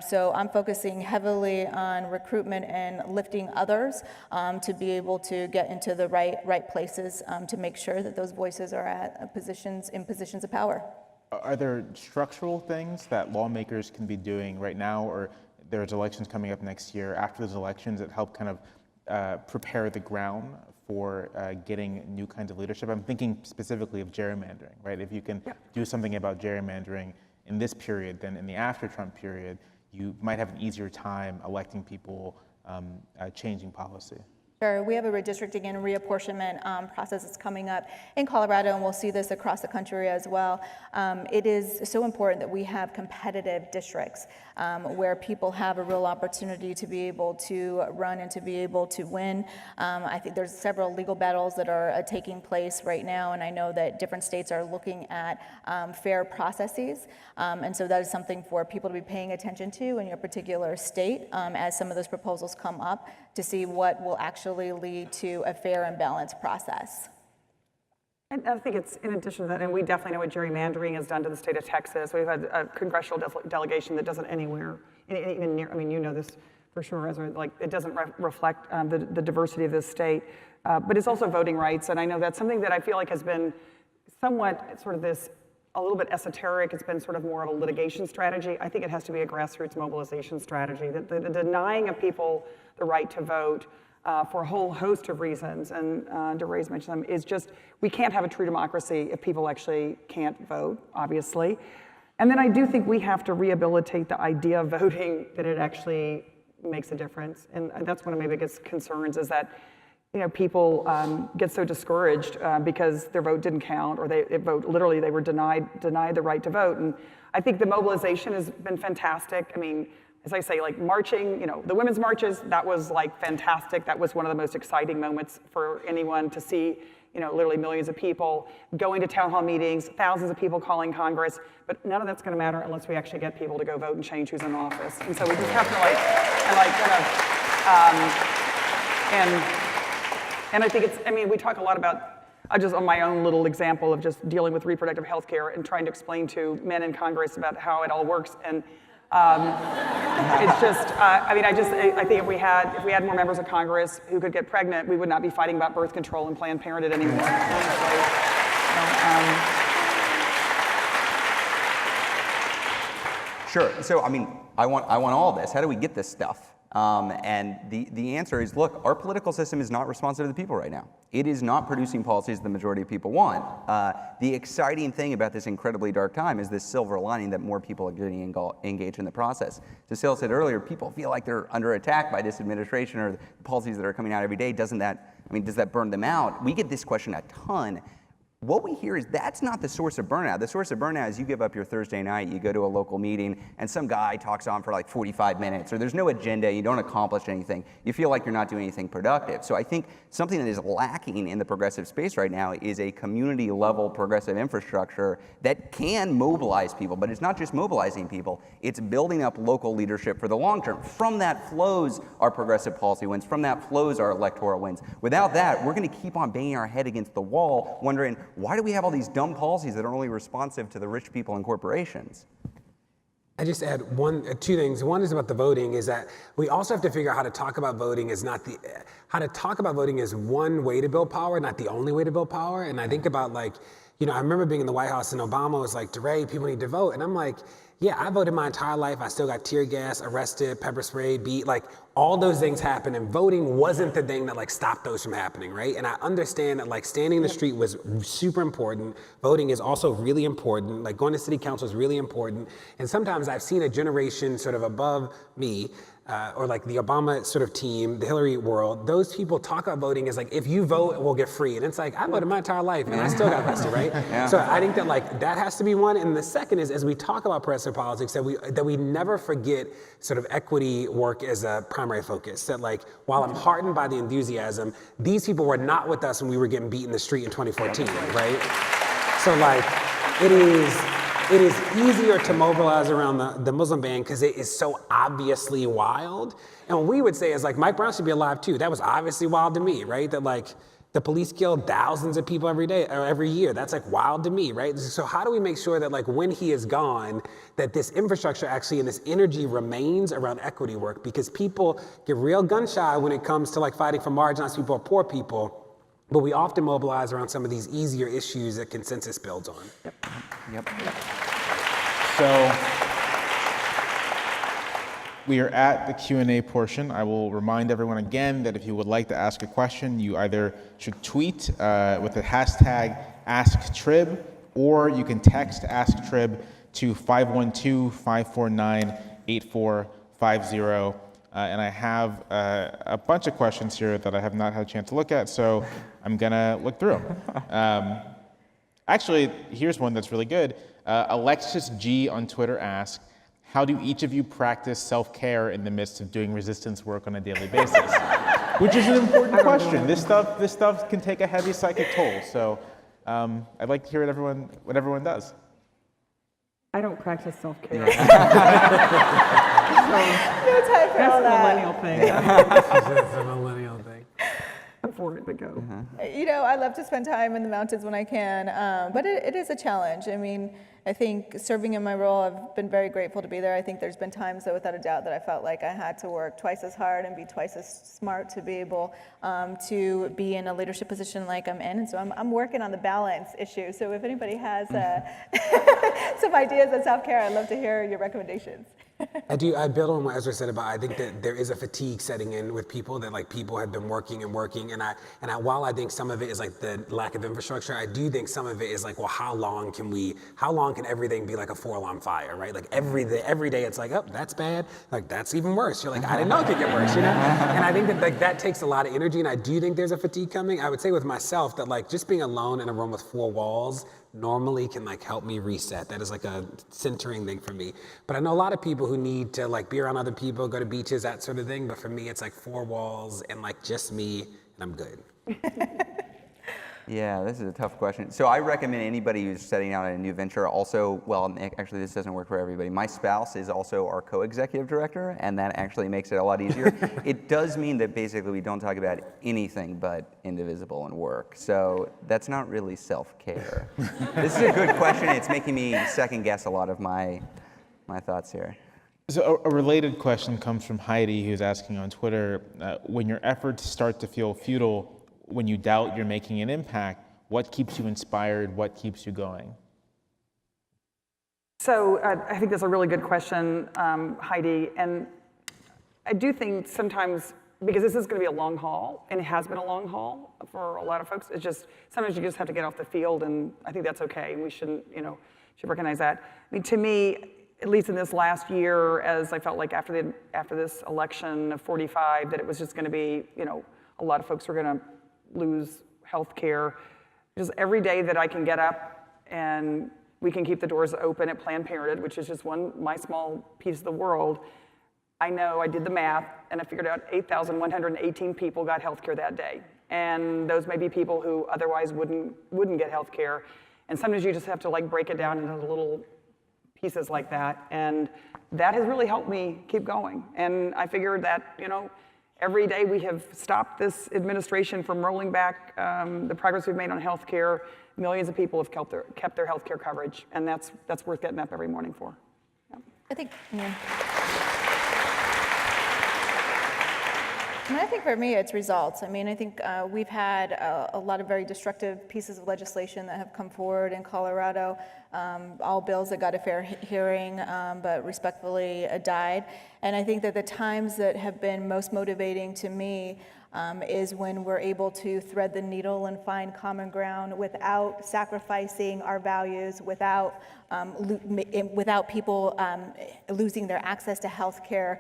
So I'm focusing heavily on recruitment and lifting others to be able to get into the right places to make sure that those voices are at positions of power. Are there structural things that lawmakers can be doing right now, or there's elections coming up next year, after those elections that help kind of prepare the ground for getting new kinds of leadership? I'm thinking specifically of gerrymandering, right? If you can do something about gerrymandering in this period than in the after-Trump period, you might have an easier time electing people, changing policy. Sure. We have a redistricting and reapportionment process that's coming up in Colorado, and we'll see this across the country as well. It is so important that we have competitive districts where people have a real opportunity to be able to run and to be able to win. I think there's several legal battles that are taking place right now, and I know that different states are looking at fair processes, and so that is something for people to be paying attention to in your particular state as some of those proposals come up to see what will actually lead to a fair and balanced process. And I think it's in addition to that, and we definitely know what gerrymandering has done to the state of Texas. We've had a congressional delegation that doesn't anywhere, even near, I mean, you know this for sure, Ezra, like it doesn't reflect the diversity of this state, but it's also voting rights. And I know that's something that I feel like has been somewhat sort of this, a little bit esoteric. It's been sort of more of a litigation strategy. I think it has to be a grassroots mobilization strategy, that the denying of people the right to vote for a whole host of reasons, and DeRay's mentioned them, is just, we can't have a true democracy if people actually can't vote, obviously. And then I do think we have to rehabilitate the idea of voting, that it actually makes a difference. And that's one of my biggest concerns, is that people get so discouraged because their vote didn't count, or they were denied the right to vote. And I think the mobilization has been fantastic. I mean, as I say, like marching, the women's marches, that was like fantastic. That was one of the most exciting moments for anyone to see, literally millions of people going to town hall meetings, thousands of people calling Congress, but none of that's gonna matter unless we actually get people to go vote and change who's in office. And so we just have to and I think we talk a lot about, just on my own little example of just dealing with reproductive health care and trying to explain to men in Congress about how it all works. And it's just, I think if we had more members of Congress who could get pregnant, we would not be fighting about birth control and Planned Parenthood anymore, honestly. Sure. So, I want all this. How do we get this stuff? And the answer is, look, our political system is not responsive to the people right now. It is not producing policies the majority of people want. The exciting thing about this incredibly dark time is this silver lining that more people are getting engaged in the process. Cecile said earlier, people feel like they're under attack by this administration or the policies that are coming out every day. Does that burn them out? We get this question a ton. What we hear is that's not the source of burnout. The source of burnout is you give up your Thursday night, you go to a local meeting, and some guy talks on for like 45 minutes, or there's no agenda, you don't accomplish anything. You feel like you're not doing anything productive. So I think something that is lacking in the progressive space right now is a community-level progressive infrastructure that can mobilize people, but it's not just mobilizing people, it's building up local leadership for the long term. From that flows our progressive policy wins, from that flows our electoral wins. Without that, we're gonna keep on banging our head against the wall, wondering, why do we have all these dumb policies that are only responsive to the rich people and corporations? I just add two things. One is about the voting, is that we also have to figure out how to talk about voting as one way to build power, not the only way to build power. And I think about I remember being in the White House and Obama was like, DeRay, people need to vote. And I'm like, Yeah, I voted my entire life. I still got tear gas, arrested, pepper spray, beat, like all those things happened, and voting wasn't the thing that like stopped those from happening, right? And I understand that like standing in the street was super important. Voting is also really important. Like going to city council is really important. And sometimes I've seen a generation sort of above me, or like the Obama sort of team, the Hillary world, those people talk about voting as like, if you vote, we'll get free. And it's like, I voted my entire life and I still got arrested, right? Yeah. So I think that like, that has to be one. And the second is, as we talk about progressive politics, that we never forget sort of equity work as a primary focus. That like, while I'm heartened by the enthusiasm, these people were not with us when we were getting beat in the street in 2014, right? So like, it is easier to mobilize around the Muslim ban because it is so obviously wild. And what we would say is like, Mike Brown should be alive too. That was obviously wild to me, right? That like the police kill thousands of people every day or every year. That's like wild to me, right? So how do we make sure that like when he is gone, that this infrastructure actually and this energy remains around equity work? Because people get real gun shy when it comes to like fighting for marginalized people or poor people. But we often mobilize around some of these easier issues that consensus builds on. Yep. So we are at the Q&A portion. I will remind everyone again that if you would like to ask a question, you either should tweet with the hashtag AskTrib, or you can text AskTrib to 512-549-8450. And I have a bunch of questions here that I have not had a chance to look at, so I'm gonna look through them. Actually, here's one that's really good. Alexis G on Twitter asks, how do each of you practice self-care in the midst of doing resistance work on a daily basis? Which is an important question. This stuff can take a heavy psychic toll, so I'd like to hear what everyone does. I don't practice self-care. No time for all That's a that. millennial thing. That's a millennial thing. I'm for it, but go. You know, I love to spend time in the mountains when I can, but it is a challenge. I mean, I think serving in my role, I've been very grateful to be there. I think there's been times, though, without a doubt, that I felt like I had to work twice as hard and be twice as smart to be able to be in a leadership position like I'm in. And so I'm working on the balance issue. So if anybody has some ideas on self-care, I'd love to hear your recommendations. I build on what Ezra said about, I think that there is a fatigue setting in with people, that like people have been working, and while I think some of it is like the lack of infrastructure, I do think some of it is like, well, how long can everything be like a 4-alarm fire, right? Like every day it's like, oh, that's bad, like that's even worse. You're like, I didn't know it could get worse, you know? And I think that like that takes a lot of energy, and I do think there's a fatigue coming. I would say with myself that like just being alone in a room with 4 walls normally can like help me reset. That is like a centering thing for me. But I know a lot of people who need to like be around other people, go to beaches, that sort of thing. But for me, it's like 4 walls and like just me, and I'm good. Yeah, this is a tough question. So I recommend anybody who's setting out on a new venture also, well, actually this doesn't work for everybody. My spouse is also our co-executive director, and that actually makes it a lot easier. It does mean that basically we don't talk about anything but Indivisible and work. So that's not really self-care. This is a good question. It's making me second guess a lot of my thoughts here. So a related question comes from Heidi, who's asking on Twitter, when your efforts start to feel futile, when you doubt you're making an impact, what keeps you inspired? What keeps you going? So I think that's a really good question, Heidi. And I do think sometimes, because this is going to be a long haul, and it has been a long haul for a lot of folks, it's just sometimes you just have to get off the field, and I think that's okay. We shouldn't, should recognize that. I mean, to me, at least in this last year, as I felt like after this election of 45, that it was just going to be, a lot of folks were going to lose health care. Just every day that I can get up and we can keep the doors open at Planned Parenthood, which is just my small piece of the world, I know I did the math and I figured out 8,118 people got health care that day. And those may be people who otherwise wouldn't get health care. And sometimes you just have to like break it down into little pieces like that. And that has really helped me keep going. And I figured that, every day we have stopped this administration from rolling back the progress we've made on health care. Millions of people have kept their health care coverage, and that's worth getting up every morning for. Yeah. I think, And I think for me, it's results. I mean, I think we've had a lot of very destructive pieces of legislation that have come forward in Colorado, all bills that got a fair hearing, but respectfully died. And I think that the times that have been most motivating to me is when we're able to thread the needle and find common ground without sacrificing our values, without people losing their access to health care,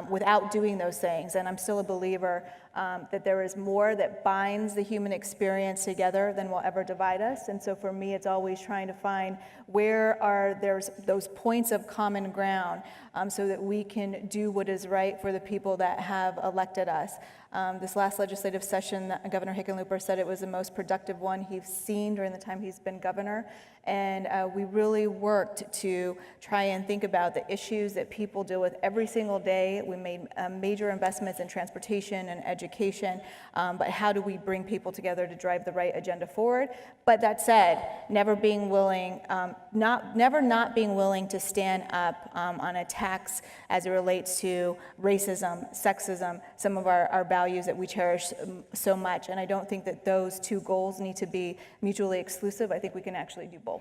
without doing those things. And I'm still a believer that there is more that binds the human experience together than will ever divide us. And so for me, it's always trying to find where there's those points of common ground so that we can do what is right for the people that have elected us. This last legislative session, Governor Hickenlooper said it was the most productive one he's seen during the time he's been governor. And we really worked to try and think about the issues that people deal with every single day. We made major investments in transportation and education, but how do we bring people together to drive the right agenda forward? But that said, never not being willing to stand up on attacks as it relates to racism, sexism, some of our values that we cherish so much. And I don't think that those two goals need to be mutually exclusive. I think we can actually do both.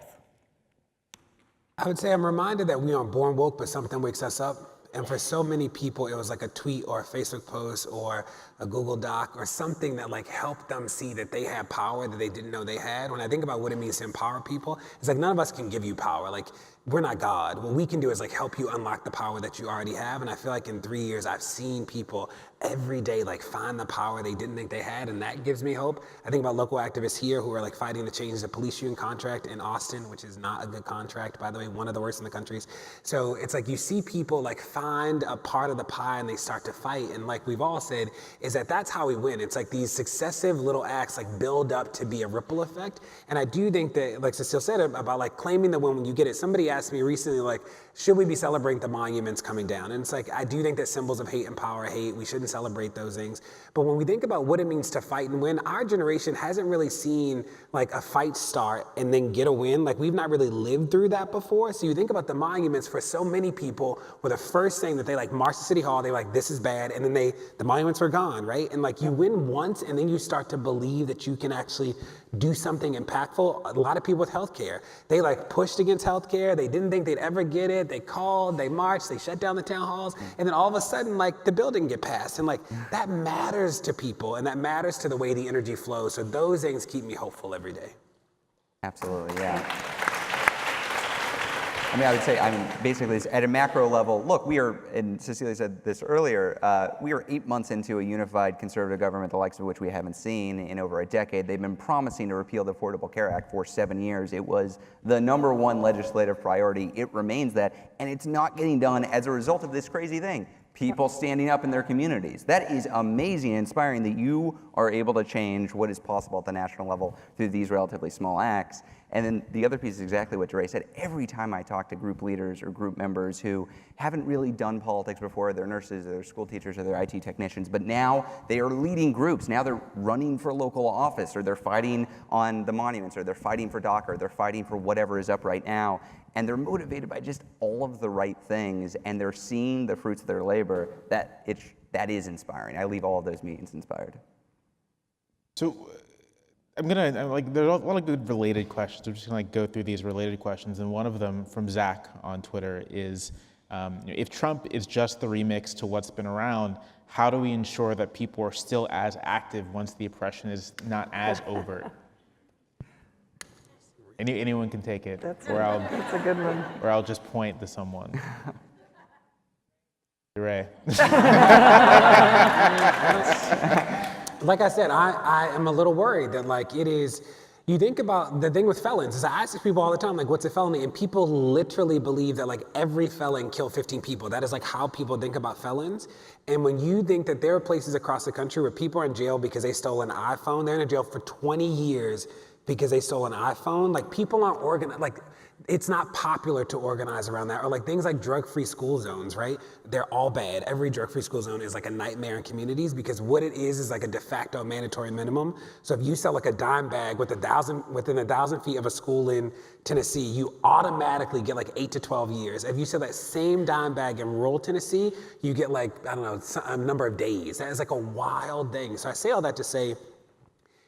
I would say I'm reminded that we aren't born woke, but something wakes us up. And for so many people, it was like a tweet or a Facebook post or a Google Doc or something that like helped them see that they had power that they didn't know they had. When I think about what it means to empower people, it's like none of us can give you power. Like we're not God. What we can do is like help you unlock the power that you already have. And I feel like in 3 years, I've seen people every day like find the power they didn't think they had, and that gives me hope. I think about local activists here who are like fighting to change the police union contract in Austin, which is not a good contract, by the way, one of the worst in the country. So it's like you see people like find a part of the pie and they start to fight. And like we've all said, is that that's how we win. It's like these successive little acts like build up to be a ripple effect. And I do think that, like Cecile said about like claiming the win when you get it. Somebody asked me recently, like, should we be celebrating the monuments coming down? And it's like, I do think that symbols of hate empower hate. We shouldn't celebrate those things. But when we think about what it means to fight and win, our generation hasn't really seen like a fight start and then get a win. Like we've not really lived through that before. So you think about the monuments for so many people were the first thing that they like marched to City Hall, they like, this is bad. And then the monuments were gone, right? And like you win once and then you start to believe that you can actually do something impactful. A lot of people with healthcare, they like pushed against healthcare. They didn't think they'd ever get it. They called, they marched, they shut down the town halls. And then all of a sudden, like the building get passed. And like that matters to people and that matters to the way the energy flows. So those things keep me hopeful every day. Absolutely, yeah. I mean, I would say, basically, at a macro level, look, we are, and Cecilia said this earlier, we are 8 months into a unified conservative government, the likes of which we haven't seen in over a decade. They've been promising to repeal the Affordable Care Act for 7 years. It was the #1 legislative priority. It remains that, and it's not getting done as a result of this crazy thing. People standing up in their communities. That is amazing and inspiring that you are able to change what is possible at the national level through these relatively small acts. And then the other piece is exactly what DeRay said. Every time I talk to group leaders or group members who haven't really done politics before, they're nurses, or they're school teachers, or they're IT technicians, but now they are leading groups. Now they're running for local office, or they're fighting on the monuments, or they're fighting for DACA, or they're fighting for whatever is up right now. And they're motivated by just all of the right things, and they're seeing the fruits of their labor. That is inspiring. I leave all of those meetings inspired. So there's a lot of good related questions. I'm just gonna go through these related questions, and one of them from Zach on Twitter is, if Trump is just the remix to what's been around, how do we ensure that people are still as active once the oppression is not as overt? Anyone can take it, That's a good one. or I'll just point to someone. DeRay. Like I said, I am a little worried that like it is, you think about the thing with felons is I ask people all the time, like, what's a felony? And people literally believe that like every felon killed 15 people. That is like how people think about felons. And when you think that there are places across the country where people are in jail because they stole an iPhone, they're in jail for 20 years because they stole an iPhone, like people aren't organized, like it's not popular to organize around that. Or like things like drug-free school zones, right? They're all bad. Every drug-free school zone is like a nightmare in communities because what it is like a de facto mandatory minimum. So if you sell like a dime bag within 1,000 feet of a school in Tennessee, you automatically get like 8 to 12 years. If you sell that same dime bag in rural Tennessee, you get like, I don't know, a number of days. That is like a wild thing. So I say all that to say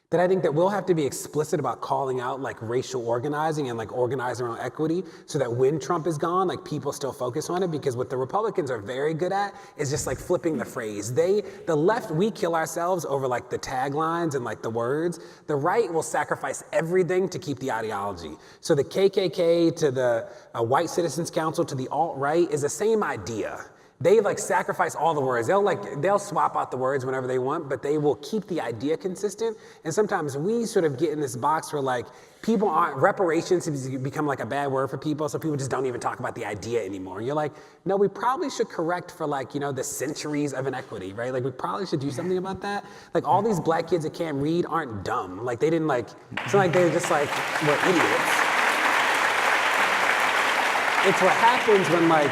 that I think that we'll have to be explicit about calling out like racial organizing and like organizing around equity so that when Trump is gone, like people still focus on it, because what the Republicans are very good at is just like flipping the phrase. The left, we kill ourselves over like the taglines and like the words. The right will sacrifice everything to keep the ideology. So the KKK to the White Citizens Council to the alt-right is the same idea. They like sacrifice all the words. They'll swap out the words whenever they want, but they will keep the idea consistent. And sometimes we sort of get in this box where like reparations has become like a bad word for people, so people just don't even talk about the idea anymore. And you're like, no, we probably should correct for like, the centuries of inequity, right? Like we probably should do something about that. Like all these black kids that can't read aren't dumb. Like they didn't like, it's not like they just like were idiots. It's what happens when like,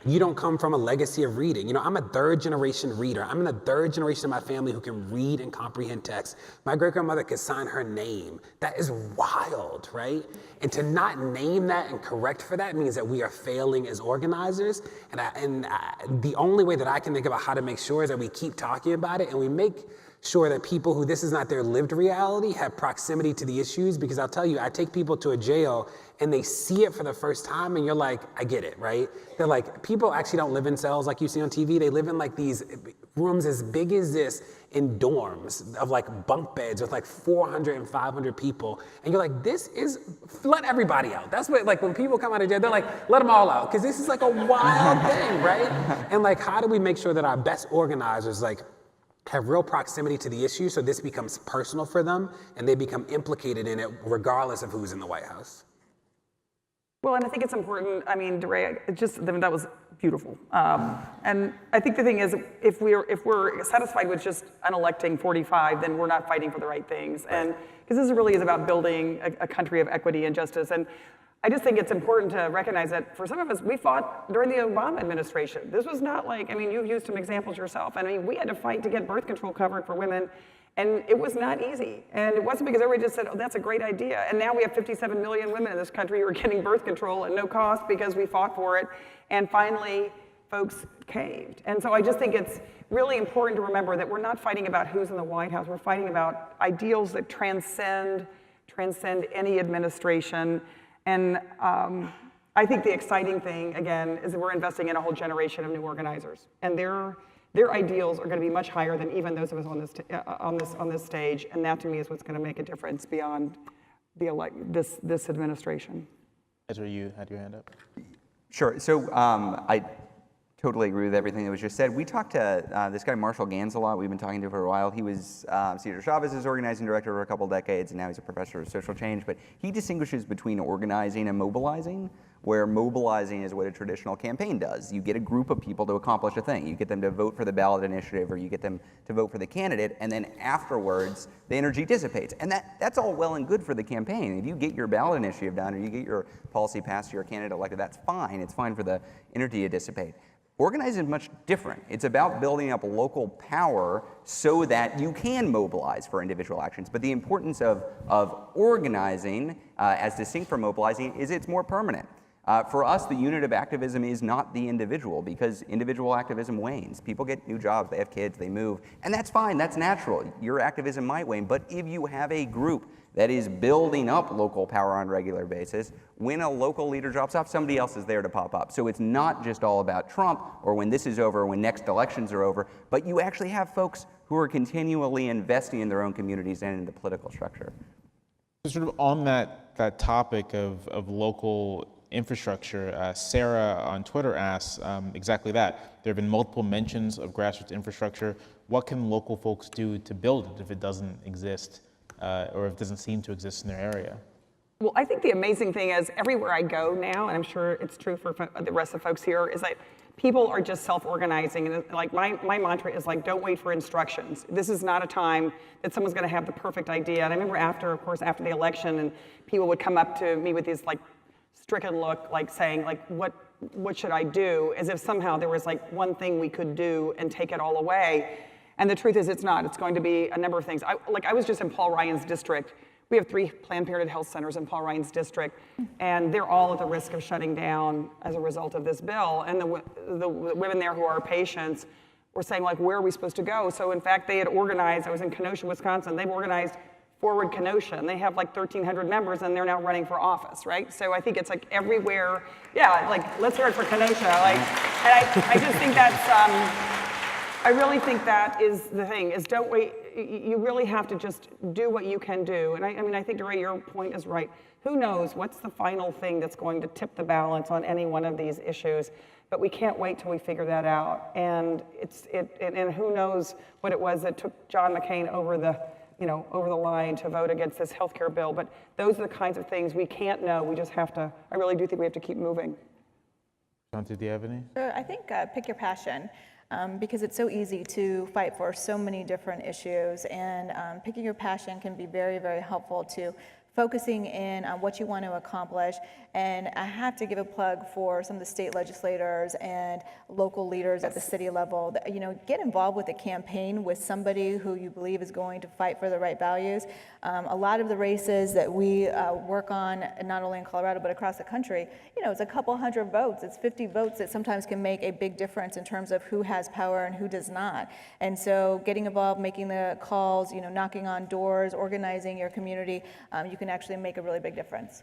you don't come from a legacy of reading. I'm a third generation reader. I'm in the third generation of my family who can read and comprehend text. My great grandmother could sign her name. That is wild, right? And to not name that and correct for that means that we are failing as organizers. And the only way that I can think about how to make sure is that we keep talking about it and we make sure that people who this is not their lived reality have proximity to the issues. Because I'll tell you, I take people to a jail and they see it for the first time and you're like, I get it, right? They're like, people actually don't live in cells like you see on TV. They live in like these rooms as big as this in dorms of like bunk beds with like 400 and 500 people. And you're like, let everybody out. That's what, like when people come out of jail, they're like, let them all out. Cause this is like a wild thing, right? And like, how do we make sure that our best organizers like have real proximity to the issue so this becomes personal for them and they become implicated in it regardless of who's in the White House? Well, and I think it's important. I mean, DeRay, that was beautiful. And I think the thing is, if we're satisfied with just unelecting 45, then we're not fighting for the right things. And because this really is about building a country of equity and justice. And I just think it's important to recognize that for some of us, we fought during the Obama administration. This was not like, you've used some examples yourself. We had to fight to get birth control covered for women. And it was not easy. And it wasn't because everybody just said, oh, that's a great idea. And now we have 57 million women in this country who are getting birth control at no cost because we fought for it. And finally, folks caved. And so I just think it's really important to remember that we're not fighting about who's in the White House. We're fighting about ideals that transcend any administration. And I think the exciting thing, again, is that we're investing in a whole generation of new organizers. And their ideals are going to be much higher than even those of us on this stage, and that to me is what's going to make a difference beyond this administration. Ezra, you had your hand up. Sure. So I totally agree with everything that was just said. We talked to this guy Marshall Gans a lot. We've been talking to him for a while. He was Cesar Chavez's organizing director for a couple decades, and now he's a professor of social change. But he distinguishes between organizing and mobilizing, where mobilizing is what a traditional campaign does. You get a group of people to accomplish a thing. You get them to vote for the ballot initiative, or you get them to vote for the candidate, and then afterwards, the energy dissipates. And that's all well and good for the campaign. If you get your ballot initiative done, or you get your policy passed to your candidate elected, that's fine. It's fine for the energy to dissipate. Organizing is much different. It's about building up local power so that you can mobilize for individual actions. But the importance of organizing, as distinct from mobilizing, is it's more permanent. For us, the unit of activism is not the individual, because individual activism wanes. People get new jobs, they have kids, they move, and that's fine, that's natural. Your activism might wane, but if you have a group that is building up local power on a regular basis, when a local leader drops off, somebody else is there to pop up. So it's not just all about Trump, or when this is over, or when next elections are over, but you actually have folks who are continually investing in their own communities and in the political structure. Sort of on that topic of local infrastructure, Sarah on Twitter asks exactly that. There have been multiple mentions of grassroots infrastructure. What can local folks do to build it if it doesn't exist, or if it doesn't seem to exist in their area? Well, I think the amazing thing is everywhere I go now, and I'm sure it's true for the rest of folks here, is that people are just self-organizing. And like my mantra is like, don't wait for instructions. This is not a time that someone's going to have the perfect idea. And I remember after the election, and people would come up to me with these like stricken look, like saying, like, what should I do? As if somehow there was like one thing we could do and take it all away. And the truth is it's not. It's going to be a number of things. I was just in Paul Ryan's district. We have 3 Planned Parenthood health centers in Paul Ryan's district, and they're all at the risk of shutting down as a result of this bill. And the women there who are patients were saying, like, where are we supposed to go? So in fact, they had organized, I was in Kenosha, Wisconsin, they've organized Forward Kenosha, and they have like 1,300 members, and they're now running for office, right? So I think it's like everywhere, yeah, like, let's hear it for Kenosha. Like, and I just think that's, I really think that is the thing, is don't wait, you really have to just do what you can do. And I mean, I think, DeRay, your point is right. Who knows what's the final thing that's going to tip the balance on any one of these issues? But we can't wait till we figure that out. And and who knows what it was that took John McCain over the line to vote against this healthcare bill. But those are the kinds of things we can't know. We just have to, I really do think we have to keep moving. Shanta, do you have any? Sure, I think pick your passion. Because it's so easy to fight for so many different issues, and picking your passion can be very, very helpful to focusing in on what you want to accomplish. And I have to give a plug for some of the state legislators and local leaders at the city level. That, get involved with a campaign with somebody who you believe is going to fight for the right values. A lot of the races that we work on, not only in Colorado but across the country, it's a couple hundred votes. It's 50 votes that sometimes can make a big difference in terms of who has power and who does not. And so getting involved, making the calls, knocking on doors, organizing your community, you can actually make a really big difference.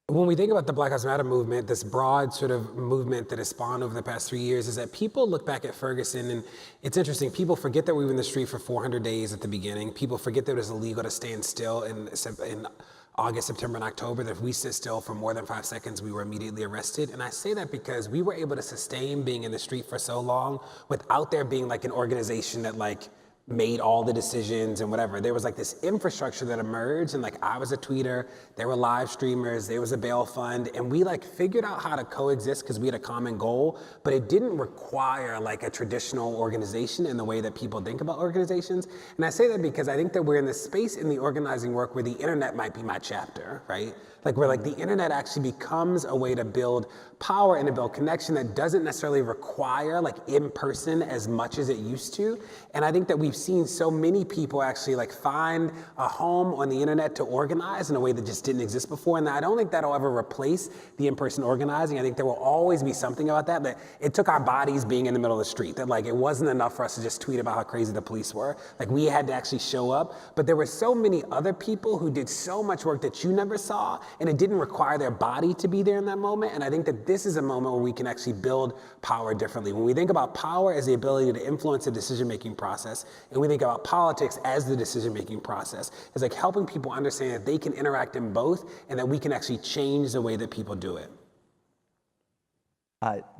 When we think about the Black Lives Matter movement, this broad sort of movement that has spawned over the past 3 years, is that people look back at Ferguson, and it's interesting, people forget that we were in the street for 400 days at the beginning. People forget that it was illegal to stand still in August, September, and October, that if we sit still for more than 5 seconds, we were immediately arrested. And I say that because we were able to sustain being in the street for so long without there being like an organization that like made all the decisions and whatever. There was like this infrastructure that emerged, and like I was a tweeter, there were live streamers, there was a bail fund, and we like figured out how to coexist because we had a common goal, but it didn't require like a traditional organization in the way that people think about organizations. And I say that because I think that we're in this space in the organizing work where the internet might be my chapter, right? Like where like the internet actually becomes a way to build power and to build connection that doesn't necessarily require like in person as much as it used to. And I think that we've seen so many people actually like find a home on the internet to organize in a way that just didn't exist before. And I don't think that'll ever replace the in-person organizing. I think there will always be something about that, but it took our bodies being in the middle of the street, that like it wasn't enough for us to just tweet about how crazy the police were. Like we had to actually show up, but there were so many other people who did so much work that you never saw, and it didn't require their body to be there in that moment. And I think that this is a moment where we can actually build power differently. When we think about power as the ability to influence the decision-making process, and we think about politics as the decision-making process, it's like helping people understand that they can interact in both and that we can actually change the way that people do it.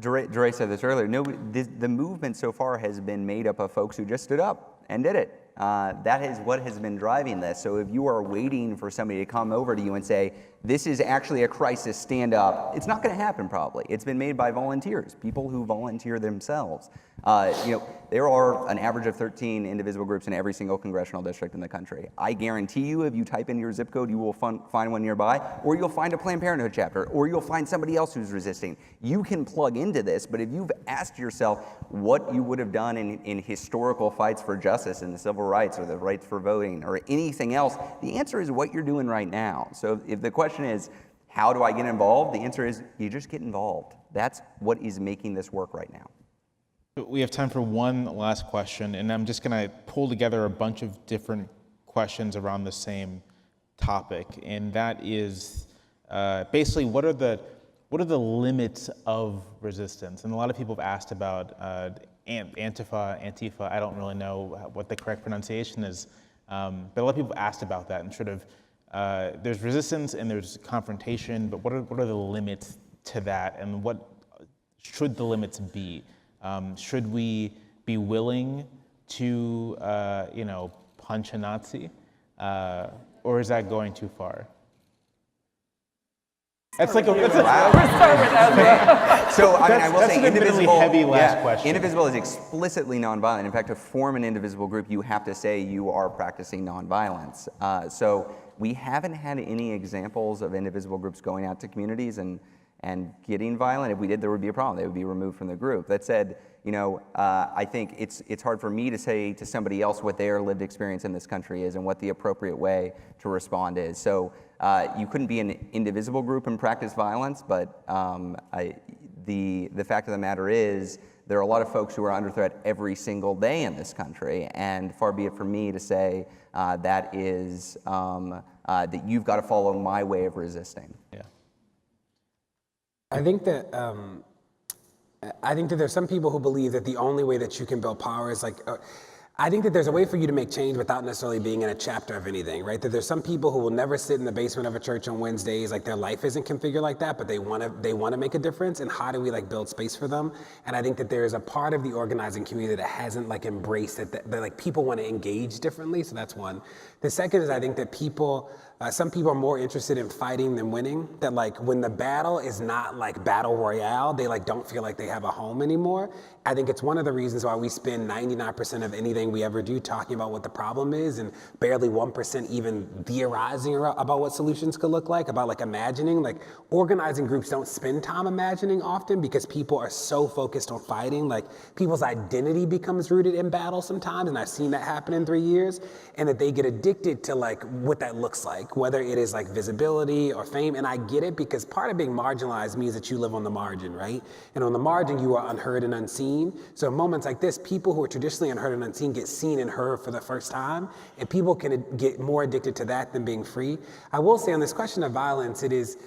DeRay said this earlier. The movement so far has been made up of folks who just stood up and did it. That is what has been driving this. So if you are waiting for somebody to come over to you and say, this is actually a crisis, stand up, it's not going to happen probably. It's been made by volunteers, people who volunteer themselves. There are an average of 13 indivisible groups in every single congressional district in the country. I guarantee you, if you type in your zip code, you will find one nearby, or you'll find a Planned Parenthood chapter, or you'll find somebody else who's resisting. You can plug into this, but if you've asked yourself what you would have done in historical fights for justice and the civil rights or the rights for voting or anything else, the answer is what you're doing right now. So if the question is, how do I get involved? The answer is, you just get involved. That's what is making this work right now. We have time for one last question, and I'm just going to pull together a bunch of different questions around the same topic, and that is basically what are the limits of resistance? And a lot of people have asked about Antifa. I don't really know what the correct pronunciation is, but a lot of people have asked about that and sort of there's resistance and there's confrontation, but what are the limits to that, and what should the limits be? Should we be willing to, punch a Nazi, or is that going too far? That's like a, We'll start with Ezra. So I mean, I will That's say an admittedly indivisible. heavy last question. Indivisible is explicitly nonviolent. In fact, to form an indivisible group, you have to say you are practicing nonviolence. So we haven't had any examples of indivisible groups going out to communities and getting violent. If we did, there would be a problem. They would be removed from the group. That said, I think it's hard for me to say to somebody else what their lived experience in this country is and what the appropriate way to respond is. So you couldn't be an indivisible group and practice violence, but the fact of the matter is there are a lot of folks who are under threat every single day in this country, and far be it from me to say that you've got to follow my way of resisting. Yeah. I think that there's some people who believe that the only way that you can build power is like. I think that there's a way for you to make change without necessarily being in a chapter of anything, right? That there's some people who will never sit in the basement of a church on Wednesdays, like their life isn't configured like that, but they want to make a difference. And how do we like build space for them? And I think that there is a part of the organizing community that hasn't like embraced it, that like people want to engage differently. So that's one. The second is I think that some people are more interested in fighting than winning. That like when the battle is not like battle royale, they like don't feel like they have a home anymore. I think it's one of the reasons why we spend 99% of anything we ever do talking about what the problem is and barely 1% even theorizing about what solutions could look like, about like imagining. Like organizing groups don't spend time imagining often because people are so focused on fighting. Like people's identity becomes rooted in battle sometimes, and I've seen that happen in 3 years, and that they get addicted to like what that looks like, whether it is like visibility or fame. And I get it because part of being marginalized means that you live on the margin, right? And on the margin, you are unheard and unseen. So in moments like this, people who are traditionally unheard and unseen get seen and heard for the first time, and people can get more addicted to that than being free. I will say on this question of violence, it is,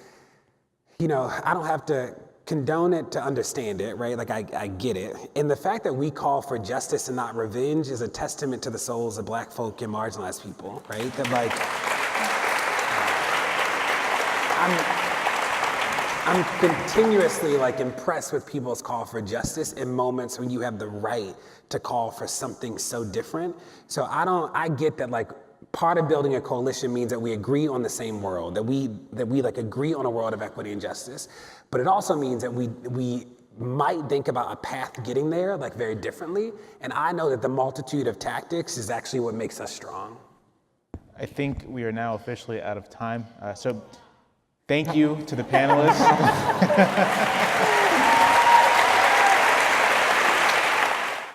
I don't have to condone it to understand it, right? Like I get it. And the fact that we call for justice and not revenge is a testament to the souls of Black folk and marginalized people, right? That like, I'm continuously like impressed with people's call for justice in moments when you have the right to call for something so different. So I get that like part of building a coalition means that we agree on the same world, that we like agree on a world of equity and justice. But it also means that we might think about a path getting there like very differently. And I know that the multitude of tactics is actually what makes us strong. I think we are now officially out of time. So thank you to the panelists.